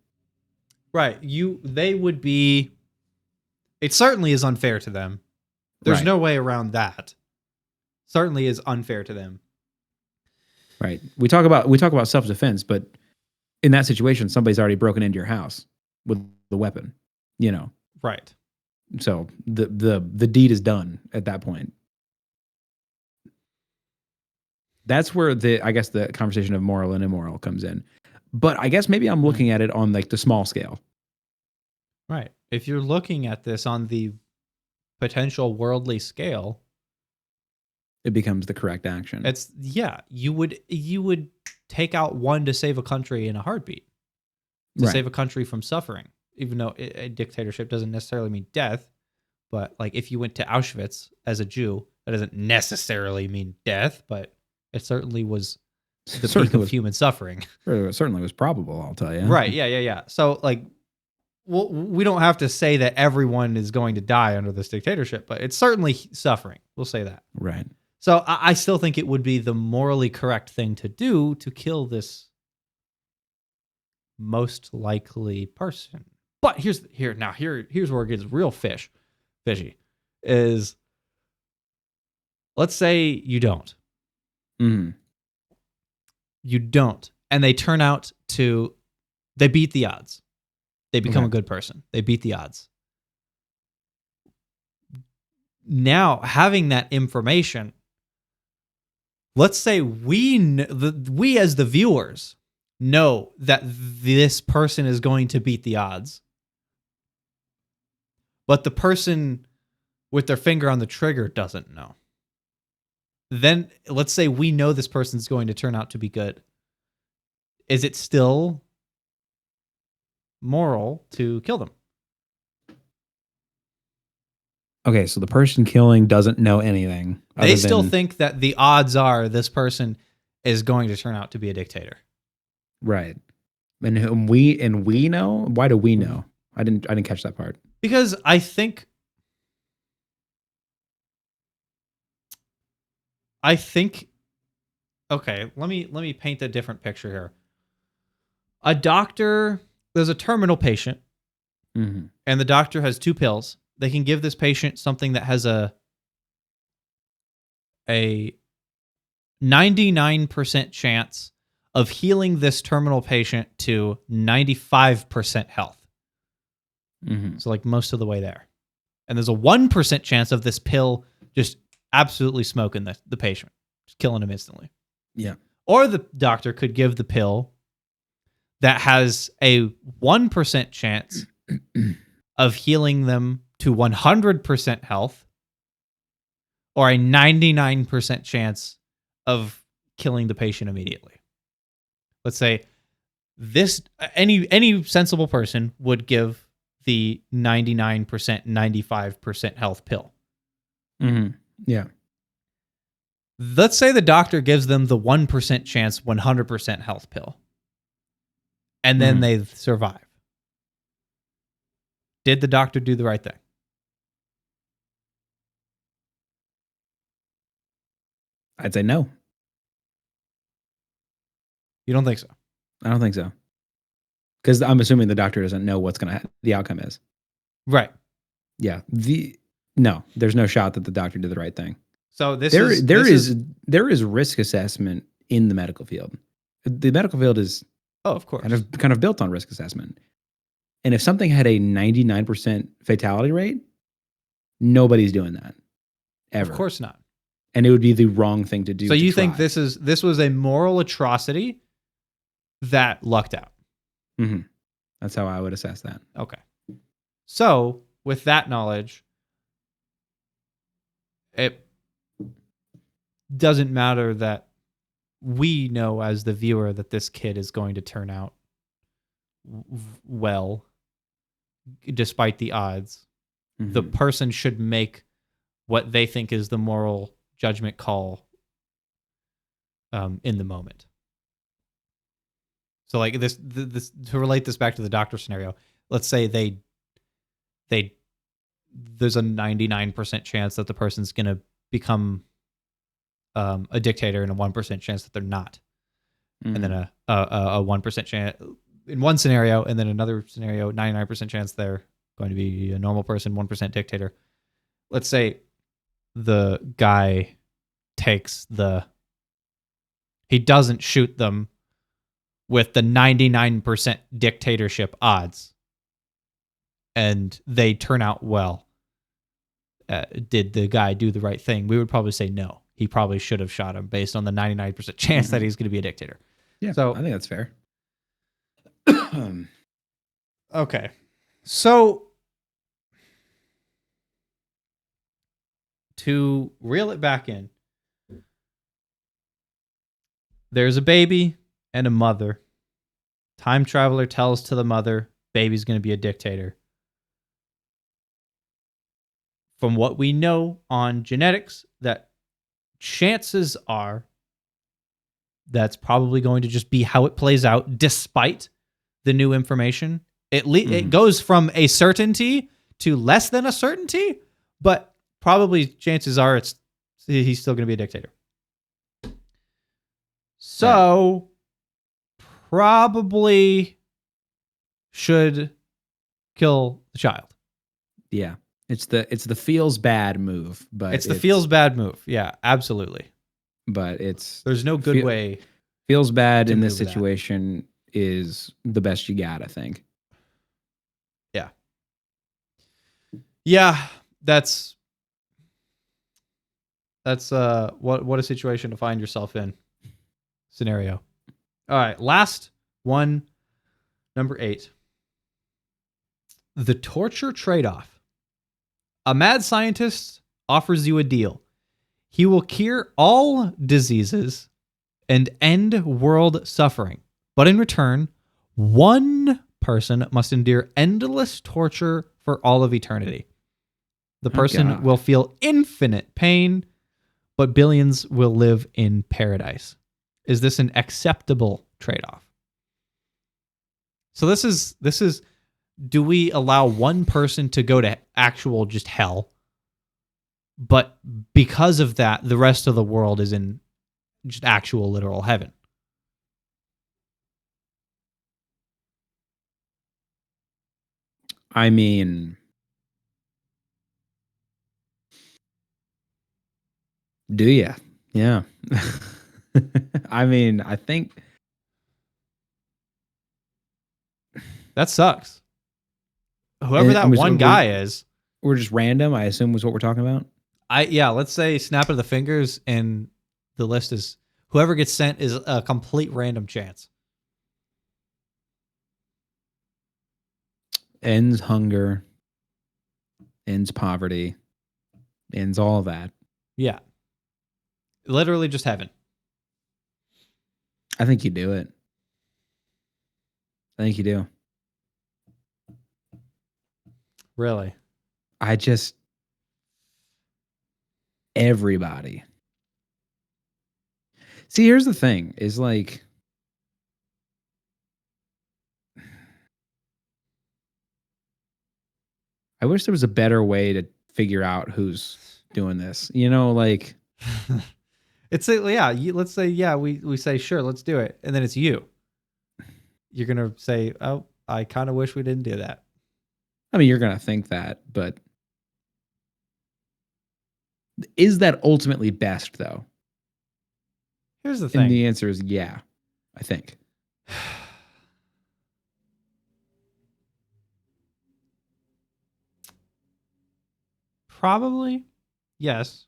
Right. They would be. It certainly is unfair to them. There's no way around that. Certainly is unfair to them. Right. We talk about self-defense, but in that situation, somebody's already broken into your house with the weapon. You know. Right. So the deed is done at that point. That's where I guess the conversation of moral and immoral comes in. But I guess maybe I'm looking at it on like the small scale. Right. If you're looking at this on the potential worldly scale, it becomes the correct action. You would take out one to save a country in a heartbeat. To save a country from suffering. Even though a dictatorship doesn't necessarily mean death, but like if you went to Auschwitz as a Jew, that doesn't necessarily mean death, but it certainly was the peak of human suffering. It certainly was probable, I'll tell you. Right, yeah. So like, well, we don't have to say that everyone is going to die under this dictatorship, but it's certainly suffering. We'll say that. Right. So I still think it would be the morally correct thing to do to kill this most likely person. But here's where it gets real fishy. Is let's say you don't. Mm-hmm. You don't. And they turn out they beat the odds. They become a good person. They beat the odds. Now, having that information, let's say we as the viewers know that this person is going to beat the odds, but the person with their finger on the trigger doesn't know. Then let's say we know this person's going to turn out to be good. Is it still moral to kill them? Okay, so the person killing doesn't know anything. They still think that the odds are this person is going to turn out to be a dictator. Right. And we know? Why do we know? I didn't catch that part. Because I think okay, let me paint a different picture here. A doctor, there's a terminal patient, Mm-hmm. and the doctor has 2 pills. They can give this patient something that has a 99% chance of healing this terminal patient to 95% health. Mm-hmm. So like most of the way there. And there's a 1% chance of this pill just absolutely smoking the patient, just killing him instantly. Yeah. Or the doctor could give the pill that has a 1% chance of healing them to 100% health, or a 99% chance of killing the patient immediately. Let's say any sensible person would give the 99%, 95% health pill. Mm-hmm. Yeah. Let's say the doctor gives them the 1% chance, 100% health pill, and then they survive. Did the doctor do the right thing? I'd say no. You don't think so? I don't think so. Because I'm assuming the doctor doesn't know what's the outcome is. Right. Yeah. No, there's no shot that the doctor did the right thing. So there is risk assessment in the medical field. The medical field is of course kind of built on risk assessment. And if something had a 99% fatality rate, nobody's doing that ever. Of course not. And it would be the wrong thing to do. So you think this was a moral atrocity that lucked out? Mm-hmm. That's how I would assess that. Okay. So with that knowledge, it doesn't matter that we know as the viewer that this kid is going to turn out well, despite the odds. Mm-hmm. The person should make what they think is the moral judgment call in the moment. So like this to relate this back to the doctor scenario, let's say there's a 99% chance that the person's going to become a dictator and a 1% chance that they're not. Mm-hmm. And then a 1% chance in one scenario, and then another scenario, 99% chance they're going to be a normal person, 1% dictator. Let's say the guy he doesn't shoot them with the 99% dictatorship odds, and they turn out well. Did the guy do the right thing? We would probably say no. He probably should have shot him based on the 99% chance that he's going to be a dictator. Yeah, so I think that's fair. Okay. So to reel it back in, there's a baby and a mother. Time traveler tells to the mother, baby's going to be a dictator. From what we know on genetics, that chances are that's probably going to just be how it plays out despite the new information. It goes from a certainty to less than a certainty, but probably chances are he's still going to be a dictator. So probably should kill the child. Yeah. It's the feels bad move, but it's the feels bad move. Yeah, absolutely. But there's no good way. Feels bad in this situation is the best you got, I think. Yeah. Yeah, that's That's what a situation to find yourself in. Scenario. All right, last one, number 8. The torture trade-off. A mad scientist offers you a deal. He will cure all diseases and end world suffering. But in return, one person must endure endless torture for all of eternity. The person God. will feel infinite pain, but billions will live in paradise. Is this an acceptable trade-off? So this is do we allow one person to go to actual just hell, but because of that, the rest of the world is in just actual literal heaven? I mean, do you? Yeah. I mean, I think That sucks. Whoever that one guy is, we're just random, I assume was what we're talking about. let's say snap of the fingers and the list is whoever gets sent is a complete random chance. Ends hunger, ends poverty, ends all of that. Yeah. Literally just heaven. I think you do it. I think you do. Really? I just everybody. See, here's the thing: is like I wish there was a better way to figure out who's doing this. You know, like It's let's say we say sure, let's do it, and then it's you. You're gonna say, oh, I kind of wish we didn't do that. I mean, you're gonna think that, but is that ultimately best though? Here's the And thing. the answer is yeah, I think. Probably, yes.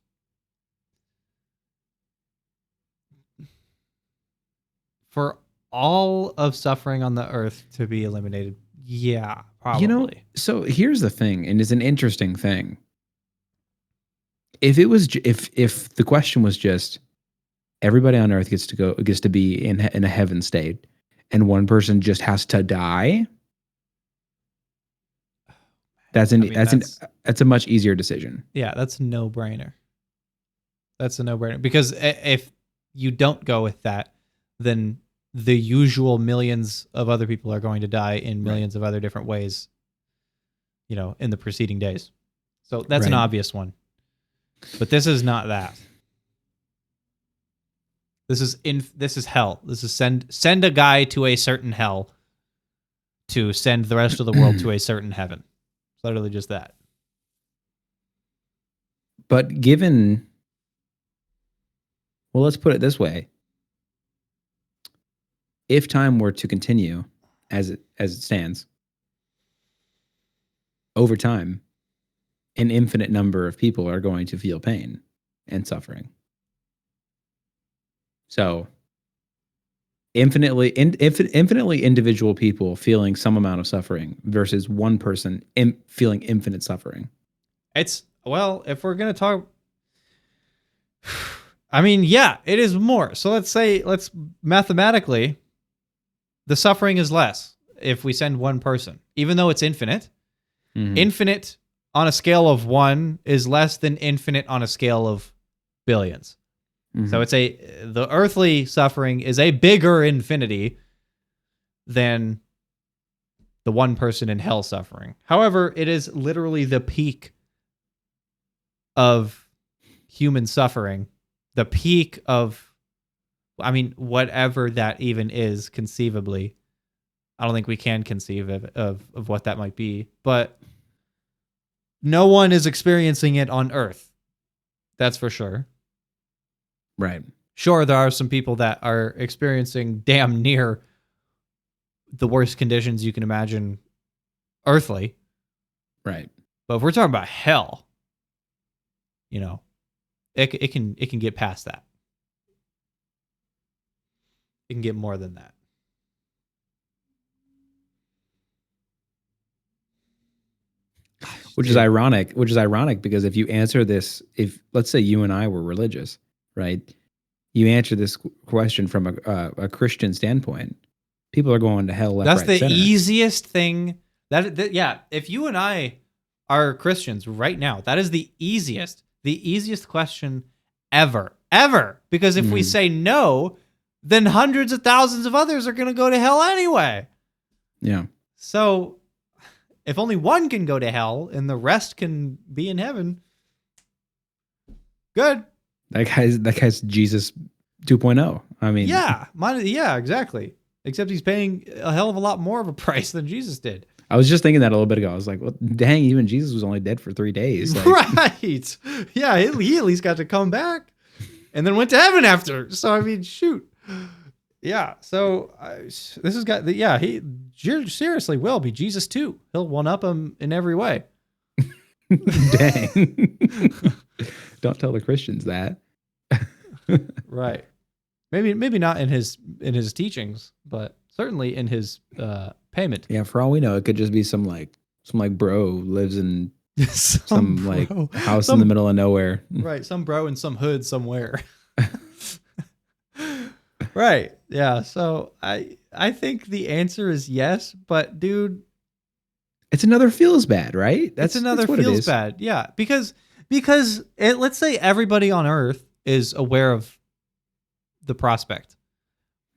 For all of suffering on the earth to be eliminated, yeah, probably. You know, so here's the thing, and it's an interesting thing. If it was, if the question was just everybody on Earth gets to be in a heaven state, and one person just has to die, that's a much easier decision. Yeah, that's a no-brainer. That's a no-brainer because if you don't go with that, then the usual millions of other people are going to die in millions of other different ways, in the preceding days. So that's an obvious one. But this is not that. This is hell. This is send a guy to a certain hell to send the rest of the world to a certain heaven. It's literally just that. But well, let's put it this way. If time were to continue as it stands, over time, an infinite number of people are going to feel pain and suffering. So infinitely individual people feeling some amount of suffering versus one person feeling infinite suffering. If we're going to talk, I mean, yeah, it is more. So let's mathematically, the suffering is less if we send one person, even though it's infinite. Mm-hmm. Infinite on a scale of 1 is less than infinite on a scale of billions. Mm-hmm. So the earthly suffering is a bigger infinity than the one person in hell suffering. However, it is literally the peak of human suffering, the peak of, whatever that even is conceivably. I don't think we can conceive of what that might be, but no one is experiencing it on Earth. That's for sure. Right. Sure, there are some people that are experiencing damn near the worst conditions you can imagine earthly. Right. But if we're talking about hell, it can get past that. It can get more than that. Which is ironic. Which is ironic because if you answer this, if let's say you and I were religious, right? You answer this question from a Christian standpoint, people are going to hell left, That's right, the center. easiest thing. Yeah. If you and I are Christians right now, that is the easiest question ever. Because if we say no, then hundreds of thousands of others are going to go to hell anyway. Yeah. So if only one can go to hell and the rest can be in heaven, good. That guy's Jesus 2.0. I mean, yeah, exactly. Except he's paying a hell of a lot more of a price than Jesus did. I was just thinking that a little bit ago. I was like, well, dang, even Jesus was only dead for 3 days. Like, right. Yeah, he at least got to come back and then went to heaven after. So, I mean, shoot. Yeah. So, this has got, he seriously will be Jesus too. He'll one-up him in every way. Dang. Don't tell the Christians that. Right. Maybe not in his teachings, but certainly in his payment. Yeah, for all we know, it could just be some bro who lives in some house in the middle of nowhere. Right, some bro in some hood somewhere. Right. Yeah, so I think the answer is yes, but dude, it's another feels bad, right? That's another feels bad. Yeah, because let's say everybody on Earth is aware of the prospect.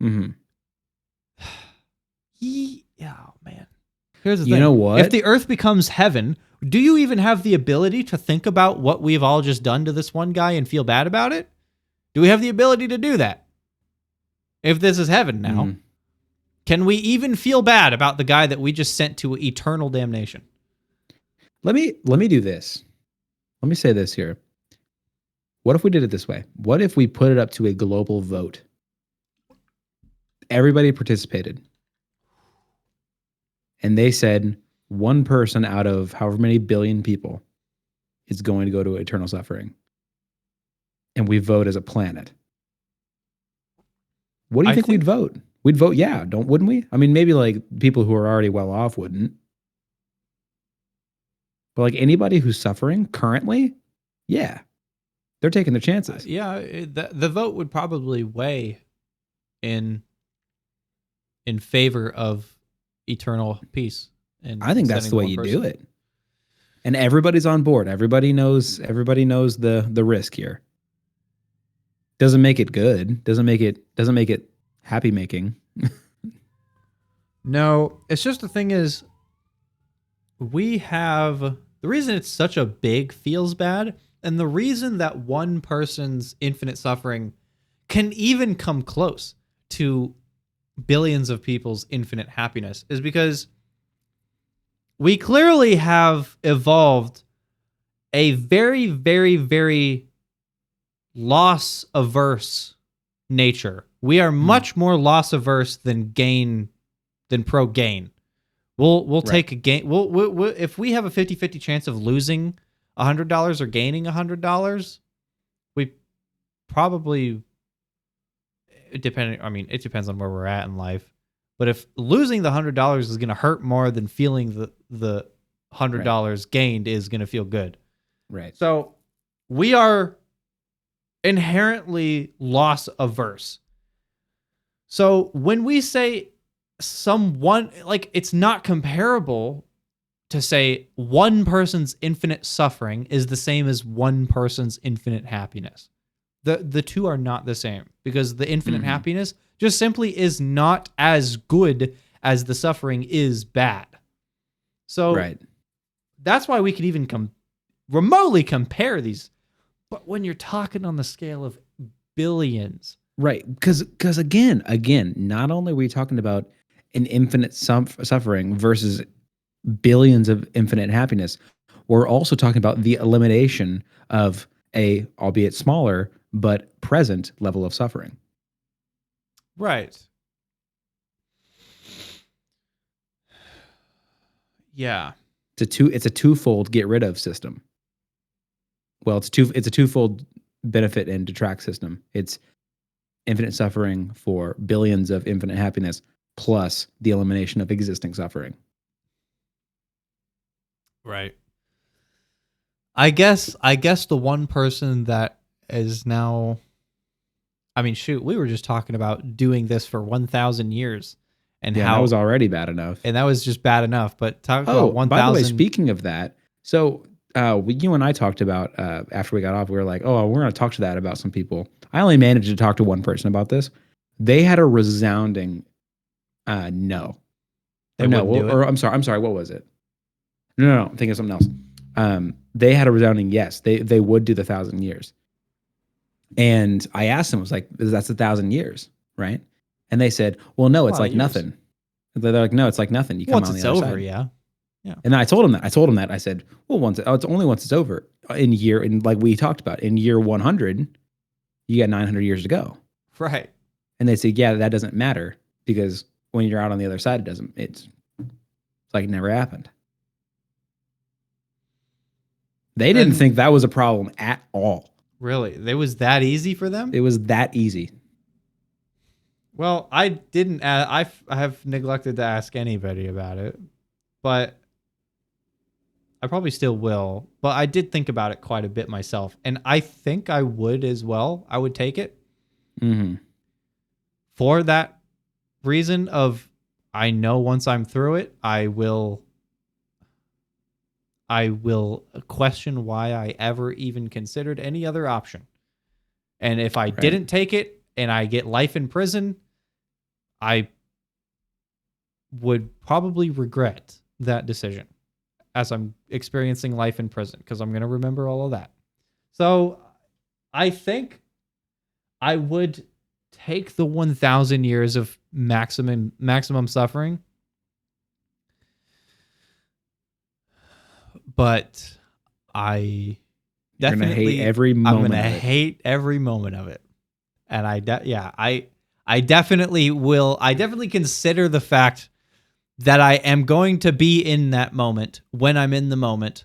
Mm-hmm. Oh man. Here's the thing. You know what? If the Earth becomes heaven, do you even have the ability to think about what we've all just done to this one guy and feel bad about it? Do we have the ability to do that? If this is heaven now, can we even feel bad about the guy that we just sent to eternal damnation? Let me do this. Let me say this here. What if we did it this way? What if we put it up to a global vote? Everybody participated. And they said one person out of however many billion people is going to go to eternal suffering. And we vote as a planet. What do you think we'd vote? We'd vote, yeah, wouldn't we? I mean, maybe like people who are already well off wouldn't. But like anybody who's suffering currently, yeah, they're taking their chances. The vote would probably weigh in favor of eternal peace. And I think that's the way you do it. And everybody's on board. Everybody knows the risk here. Doesn't make it good. Doesn't make it happy making. No, it's just the thing is the reason it's such a big feels bad, and the reason that one person's infinite suffering can even come close to billions of people's infinite happiness is because we clearly have evolved a very, very, very loss averse nature. We are much more loss averse than pro gain. We'll take a gain. We'll if we have a 50-50 chance of losing $100 or gaining $100, we probably, it depends on where we're at in life. But if losing the $100 is going to hurt more than feeling the $100 gained is going to feel good. Right. So we are inherently loss averse. So when we say someone, like, it's not comparable to say one person's infinite suffering is the same as one person's infinite happiness. The two are not the same, because the infinite happiness just simply is not as good as the suffering is bad. So that's why we can even remotely compare these. But when you're talking on the scale of billions, right? Because again, not only are we talking about an infinite suffering versus billions of infinite happiness, we're also talking about the elimination of a, albeit smaller, but present level of suffering. Right. Yeah. It's a twofold get rid of system. Well, it's a twofold benefit and detract system. It's infinite suffering for billions of infinite happiness plus the elimination of existing suffering. Right. I guess the one person that is now, I mean, shoot, we were just talking about doing this for 1,000 years and Yeah, how that was already bad enough. and that was just bad enough. But talk Oh, about 1,000. by the way, speaking of that, so you and I talked about after we got off, we were like, oh, we're going to talk to that about some people. I only managed to talk to one person about this. They had a resounding no. They no, wouldn't do it? or I'm sorry, what was it? No, I'm thinking of something else. They had a resounding yes. They would do the 1,000 years. And I asked them, I was like, that's 1,000 years, right? And they said, well, no, it's like nothing. They're like, no, it's like nothing. You come Once on the it's other over, side. yeah. And I told him that. I said, well, it's only once it's over. In like we talked about, in year 100, you got 900 years to go. Right. And they said, yeah, that doesn't matter because when you're out on the other side, it's like it never happened. They didn't think that was a problem at all. Really? It was that easy for them? It was that easy. Well, I didn't. I have neglected to ask anybody about it, but I probably still will. But I did think about it quite a bit myself, and I think I would as well. I would take it for that reason of I know once I'm through it, I will question why I ever even considered any other option. And if I didn't take it and I get life in prison, I would probably regret that decision as I'm experiencing life in prison because I'm going to remember all of that. So I think I would take the 1,000 years of maximum suffering. But I definitely hate every moment. I'm gonna hate every moment of it, and I definitely will. I definitely consider the fact that I am going to be in that moment when I'm in the moment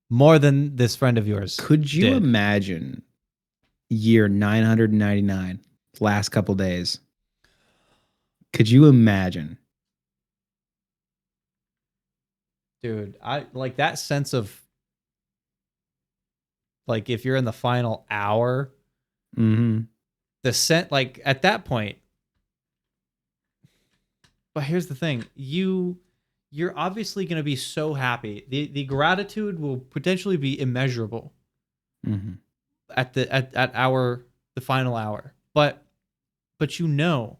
more than this friend of yours. Could you imagine year 999, last couple days? Could you imagine? Dude, I like that sense of like if you're in the final hour, the scent like at that point. But here's the thing, you're obviously going to be so happy. The gratitude will potentially be immeasurable at the final hour. But you know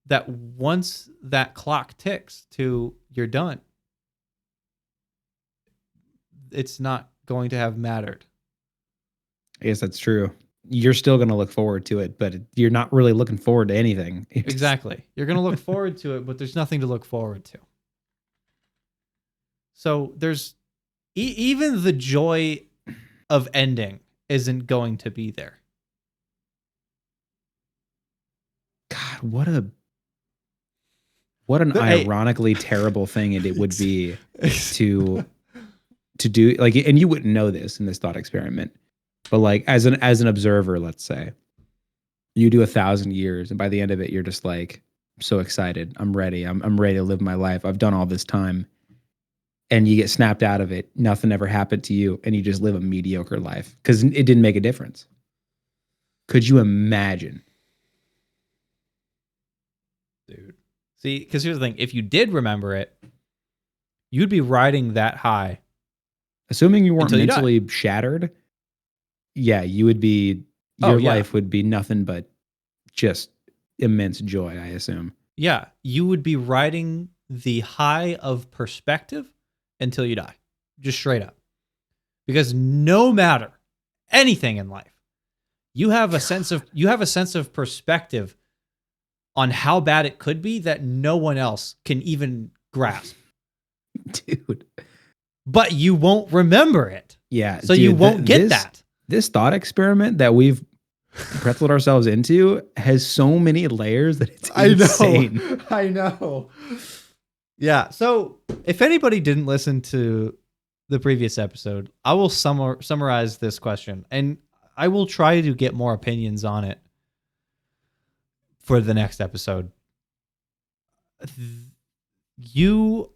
that once that clock ticks to you're done, it's not going to have mattered. I guess that's true. You're still going to look forward to it, but you're not really looking forward to anything. Exactly. You're going to look forward to it, but there's nothing to look forward to. So there's even the joy of ending isn't going to be there. God, what an ironically terrible thing it would be to do, like, and you wouldn't know this in this thought experiment, but like as an observer, let's say you do 1,000 years and by the end of it you're just like, I'm so excited, I'm ready to live my life, I've done all this time, and you get snapped out of it, nothing ever happened to you, and you just live a mediocre life because it didn't make a difference. Could you imagine? Dude, see, because here's the thing, if you did remember it, you'd be riding that high. Assuming you weren't mentally shattered, yeah, you would be, your life would be nothing but just immense joy, I assume. Yeah, you would be riding the high of perspective until you die, just straight up. Because no matter anything in life, you have a sense of perspective on how bad it could be that no one else can even grasp. Dude. But you won't remember it. Yeah. So dude, you won't get that. This thought experiment that we've pretzeled ourselves into has so many layers that it's insane. I know. Yeah. So if anybody didn't listen to the previous episode, I will summarize this question. And I will try to get more opinions on it for the next episode. You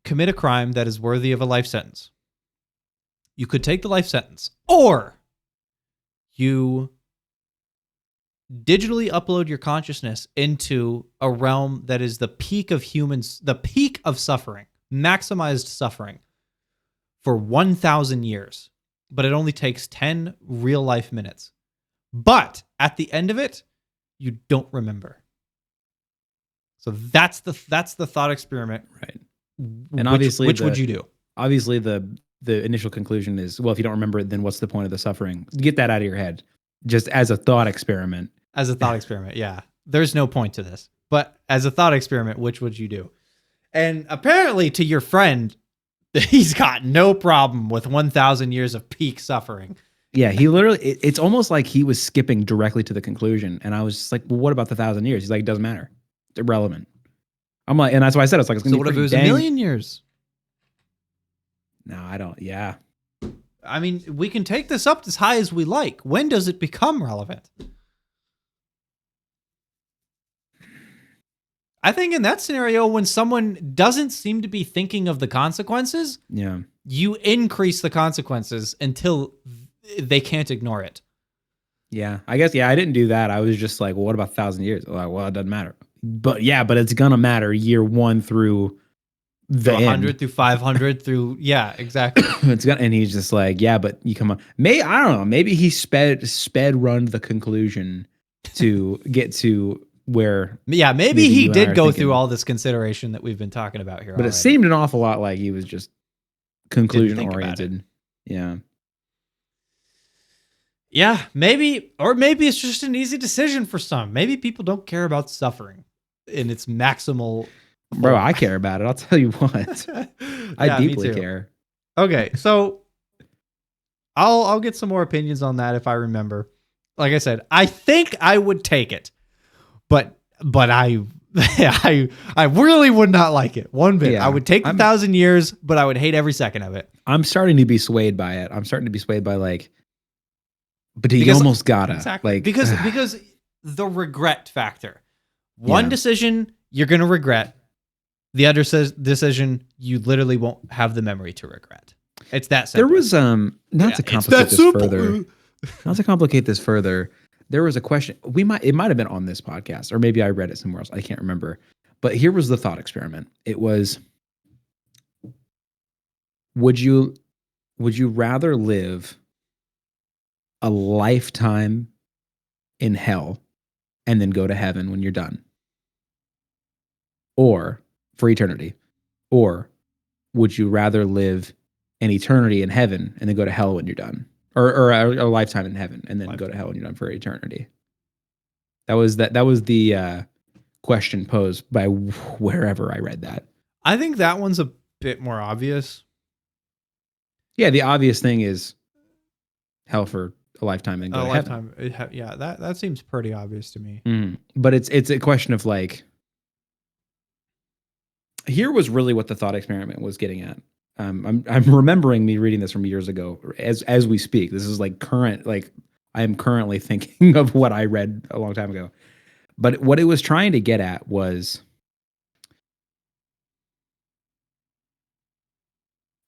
commit a crime that is worthy of a life sentence. You could take the life sentence, or you digitally upload your consciousness into a realm that is the peak of humans, the peak of suffering, maximized suffering for 1,000 years. But it only takes 10 real life minutes. But at the end of it, you don't remember. So that's the thought experiment. Right. And obviously, which would you do? Obviously, the initial conclusion is, well, if you don't remember it, then what's the point of the suffering? Get that out of your head. Just as a thought experiment. As a thought experiment, yeah. There's no point to this. But as a thought experiment, which would you do? And apparently to your friend, he's got no problem with 1,000 years of peak suffering. Yeah, he literally, it's almost like he was skipping directly to the conclusion. And I was just like, well, what about the 1,000 years? He's like, it doesn't matter. It's irrelevant. I'm like, and that's why I said it's like, it's so what if it was a million years? No, I don't. Yeah. I mean, we can take this up as high as we like. When does it become relevant? I think in that scenario, when someone doesn't seem to be thinking of the consequences, yeah, you increase the consequences until they can't ignore it. Yeah, I guess. Yeah, I didn't do that. I was just like, well, what about 1,000 years? Like, well, it doesn't matter. But yeah, but it's gonna matter year 1 through the 100 end. through 500 through exactly. It's gonna, and he's just like, yeah, but you come on. I don't know. Maybe he sped run the conclusion to get to where. Yeah, maybe he did go through all this consideration that we've been talking about here. But already. It seemed an awful lot like he was just conclusion oriented. Yeah. Yeah, maybe, or maybe it's just an easy decision for some. Maybe people don't care about suffering in its maximal. Bro, I care about it. I'll tell you what. I deeply care. Okay, so I'll get some more opinions on that if I remember. Like I said, I think I would take it, but I really would not like it one bit. Yeah, I would take the 1,000 years, but I would hate every second of it. I'm starting to be swayed by it. I'm starting to be swayed by like. But he almost gotta. Exactly. Like, because the regret factor. One decision you're gonna regret. The other decision you literally won't have the memory to regret. It's that simple. There was not to complicate this further. Not to complicate this further. There was a question. It might have been on this podcast, or maybe I read it somewhere else. I can't remember. But here was the thought experiment. It was: Would you rather live a lifetime in hell and then go to heaven when you're done, or for eternity, or would you rather live an eternity in heaven and then go to hell when you're done, or a lifetime in heaven and then go to hell when you're done for eternity? That was the question posed by wherever I read that. I think that one's a bit more obvious. Yeah, the obvious thing is hell for a lifetime and go to heaven. Yeah, that seems pretty obvious to me. But it's a question of like, here was really what the thought experiment was getting at. I'm remembering me reading this from years ago as we speak. This is like current, like I am currently thinking of what I read a long time ago. But what it was trying to get at was,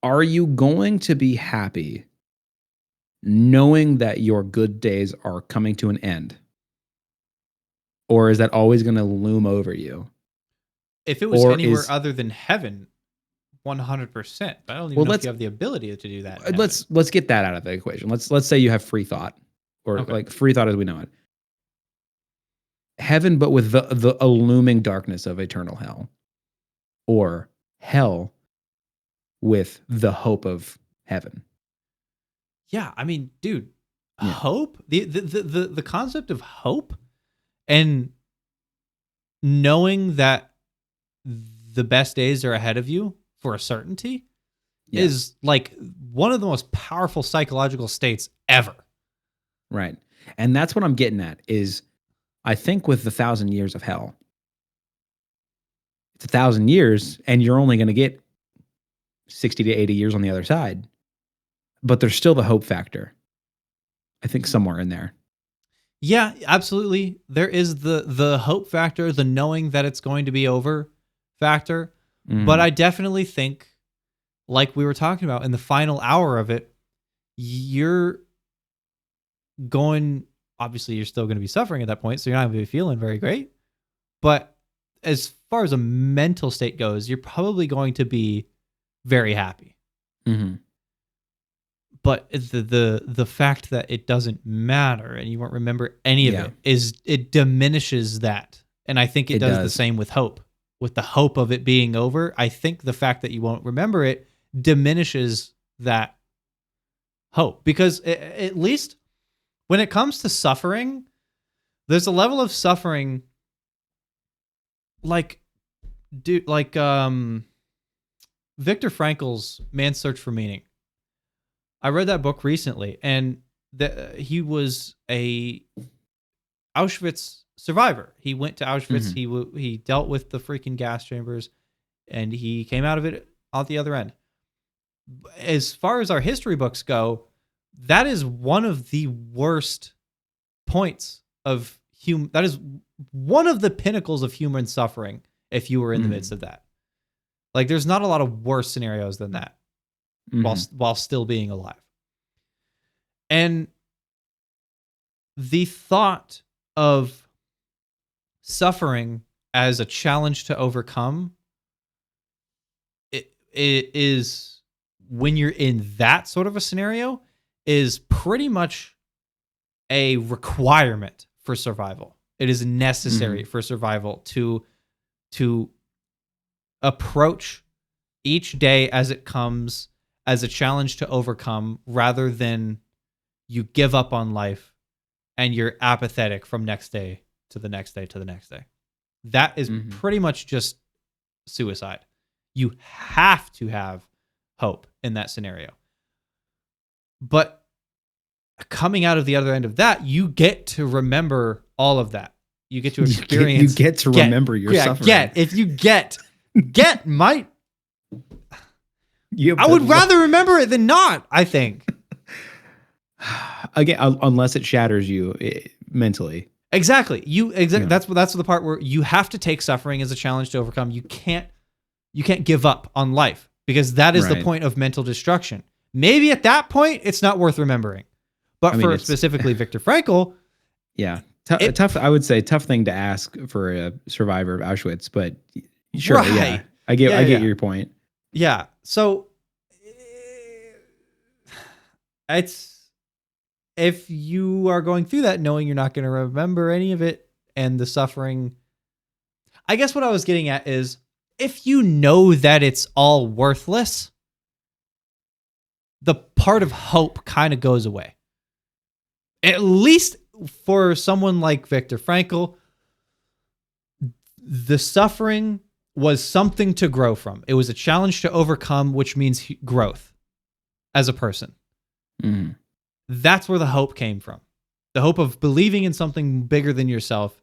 are you going to be happy knowing that your good days are coming to an end? Or is that always going to loom over you? If it was anywhere other than heaven, 100%. But I don't even know if you have the ability to do that. Let's get that out of the equation. Let's say you have free thought, or like free thought as we know it. Heaven, but with the looming darkness of eternal hell, or hell with the hope of heaven. Yeah, I mean, dude, hope, the concept of hope and knowing that the best days are ahead of you for a certainty is like one of the most powerful psychological states ever. Right. And that's what I'm getting at is, I think with the 1,000 years of hell, it's 1,000 years and you're only going to get 60 to 80 years on the other side, but there's still the hope factor. I think somewhere in there. Yeah, absolutely. There is the hope factor, the knowing that it's going to be over factor. But I definitely think, like we were talking about in the final hour of it, you're going, obviously you're still going to be suffering at that point, so you're not going to be feeling very great. But as far as a mental state goes, you're probably going to be very happy. But the fact that it doesn't matter and you won't remember any of it diminishes that. And I think it does the same with hope. With the hope of it being over, I think the fact that you won't remember it diminishes that hope. Because at least when it comes to suffering, there's a level of suffering like Viktor Frankl's Man's Search for Meaning. I read that book recently, and he was a Auschwitz survivor. He went to Auschwitz. He dealt with the freaking gas chambers, and he came out of it at the other end. As far as our history books go, that is one of the worst points of that is one of the pinnacles of human suffering. If you were in the midst of that, like, there's not a lot of worse scenarios than that. While still being alive. And the thought of suffering as a challenge to overcome, it is, when you're in that sort of a scenario, is pretty much a requirement for survival. It is necessary for survival to approach each day as it comes as a challenge to overcome, rather than you give up on life and you're apathetic from next day to the next day to the next day. That is pretty much just suicide. You have to have hope in that scenario. But coming out of the other end of that, you get to remember all of that. You get to experience. You get to remember your suffering. If you get might. I would rather remember it than not, I think. Again, unless it shatters you mentally. Exactly. That's the part where you have to take suffering as a challenge to overcome. You can't give up on life, because that is the point of mental destruction. Maybe at that point it's not worth remembering. But for specifically Viktor Frankl, tough. I would say tough thing to ask for a survivor of Auschwitz, but sure, yeah, I get your point. Yeah. So it's, if you are going through that knowing you're not going to remember any of it and the suffering, I guess what I was getting at is, if you know that it's all worthless, the part of hope kind of goes away. At least for someone like Viktor Frankl, the suffering was something to grow from. It was a challenge to overcome, which means growth as a person. That's where the hope came from. The hope of believing in something bigger than yourself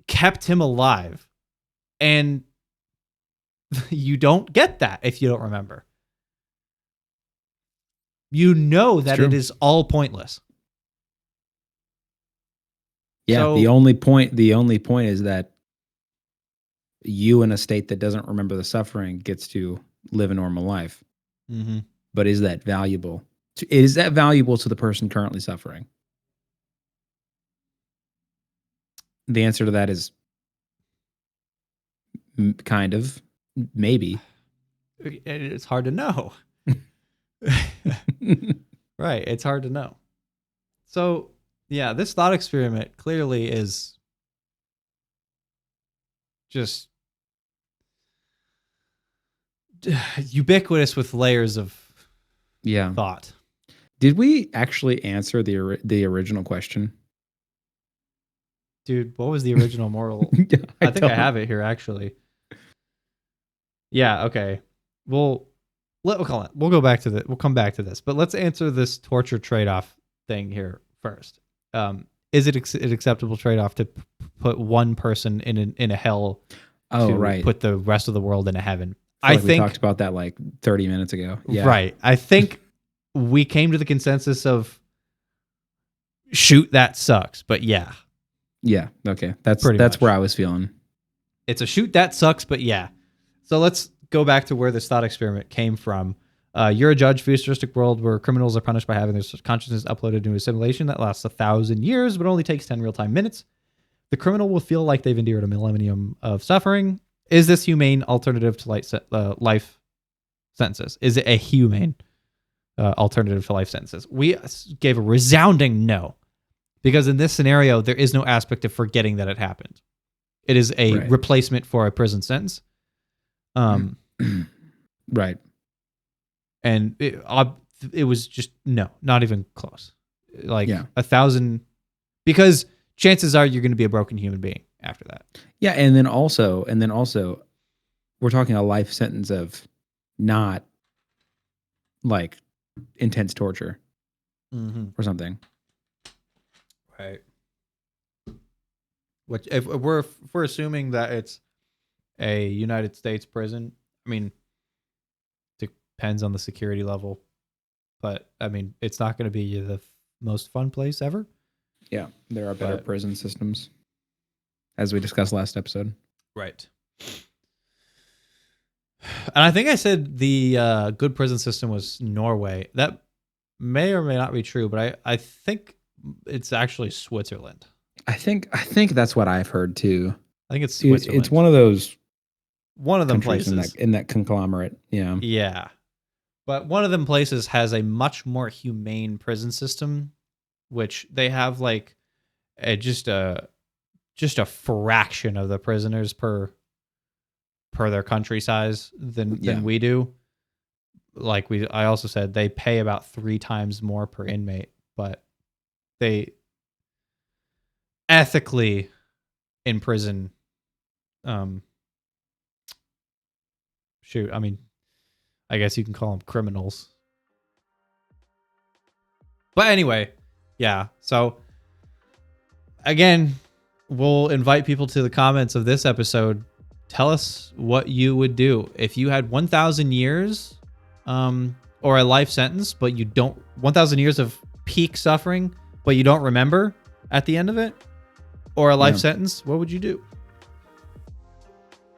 kept him alive. And you don't get that if you don't remember. You know that it is all pointless. Yeah, so, the only point is that you, in a state that doesn't remember the suffering, gets to live a normal life. But is that valuable? Is that valuable to the person currently suffering? The answer to that is kind of, maybe. It's hard to know. Right, it's hard to know. So, yeah, this thought experiment clearly is just ubiquitous with layers of thought. Did we actually answer the original question? Dude, what was the original moral? I think I have it here, actually. Yeah, okay. We'll go back to we'll come back to this, but let's answer this torture trade-off thing here first. Is it an acceptable trade-off to put one person in a hell to put the rest of the world in a heaven? I think we talked about that like 30 minutes ago. Yeah. Right. I think we came to the consensus of shoot, that sucks. But yeah, Yeah. Okay. That's Pretty much. where I was feeling. it's a shoot, that sucks. But yeah. So let's go back to where this thought experiment came from. You're a judge, futuristic world where criminals are punished by having their consciousness uploaded into a simulation that lasts 1,000 years, but only takes 10 real-time minutes. The criminal will feel like they've endured a millennium of suffering. Is this humane alternative to life sentences? Is it a humane alternative to life sentences? We gave a resounding no, because in this scenario, there is no aspect of forgetting that it happened. It is a replacement for a prison sentence. Right. And it was just no, not even close. Like 1,000, because chances are you're going to be a broken human being after that. Yeah, and then also, we're talking a life sentence of not like intense torture or something. Right. Which, if we're assuming that it's a United States prison, I mean, depends on the security level, but I mean, it's not going to be the most fun place ever. Yeah, there are better prison systems, as we discussed last episode. Right. And I think I said the good prison system was Norway. That may or may not be true, but I think it's actually Switzerland. I think that's what I've heard too. I think it's Switzerland. It's one of them places in that conglomerate. Yeah. Yeah. But one of them places has a much more humane prison system, which they have like just a fraction of the prisoners per their country size than we do. Like I also said, they pay about 3 times more per inmate, but they ethically in prison. Shoot, I mean, I guess you can call them criminals. But anyway, yeah. So again, we'll invite people to the comments of this episode. Tell us what you would do if you had 1,000 years or a life sentence, but you don't 1,000 years of peak suffering, but you don't remember at the end of it, or a life sentence. What would you do?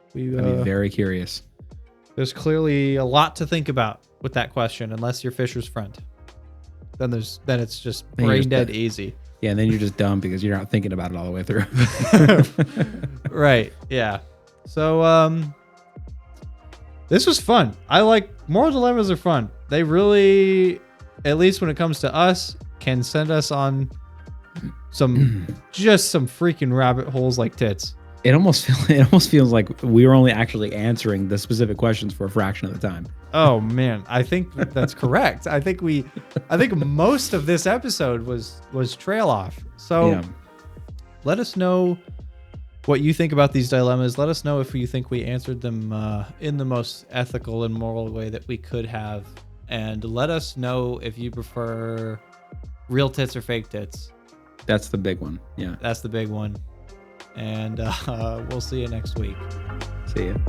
I'd be very curious. There's clearly a lot to think about with that question, unless you're Fisher's friend. Then it's just brain dead easy. Yeah, and then you're just dumb because you're not thinking about it all the way through. Right. Yeah. So this was fun. I like moral dilemmas are fun. They really, at least when it comes to us, can send us on some freaking rabbit holes like tits. It almost feels like we were only actually answering the specific questions for a fraction of the time. Oh man, I think that's correct. I think most of this episode was trail off. So let us know what you think about these dilemmas. Let us know if you think we answered them in the most ethical and moral way that we could have. And let us know if you prefer real tits or fake tits. That's the big one. Yeah. That's the big one. And we'll see you next week. See you.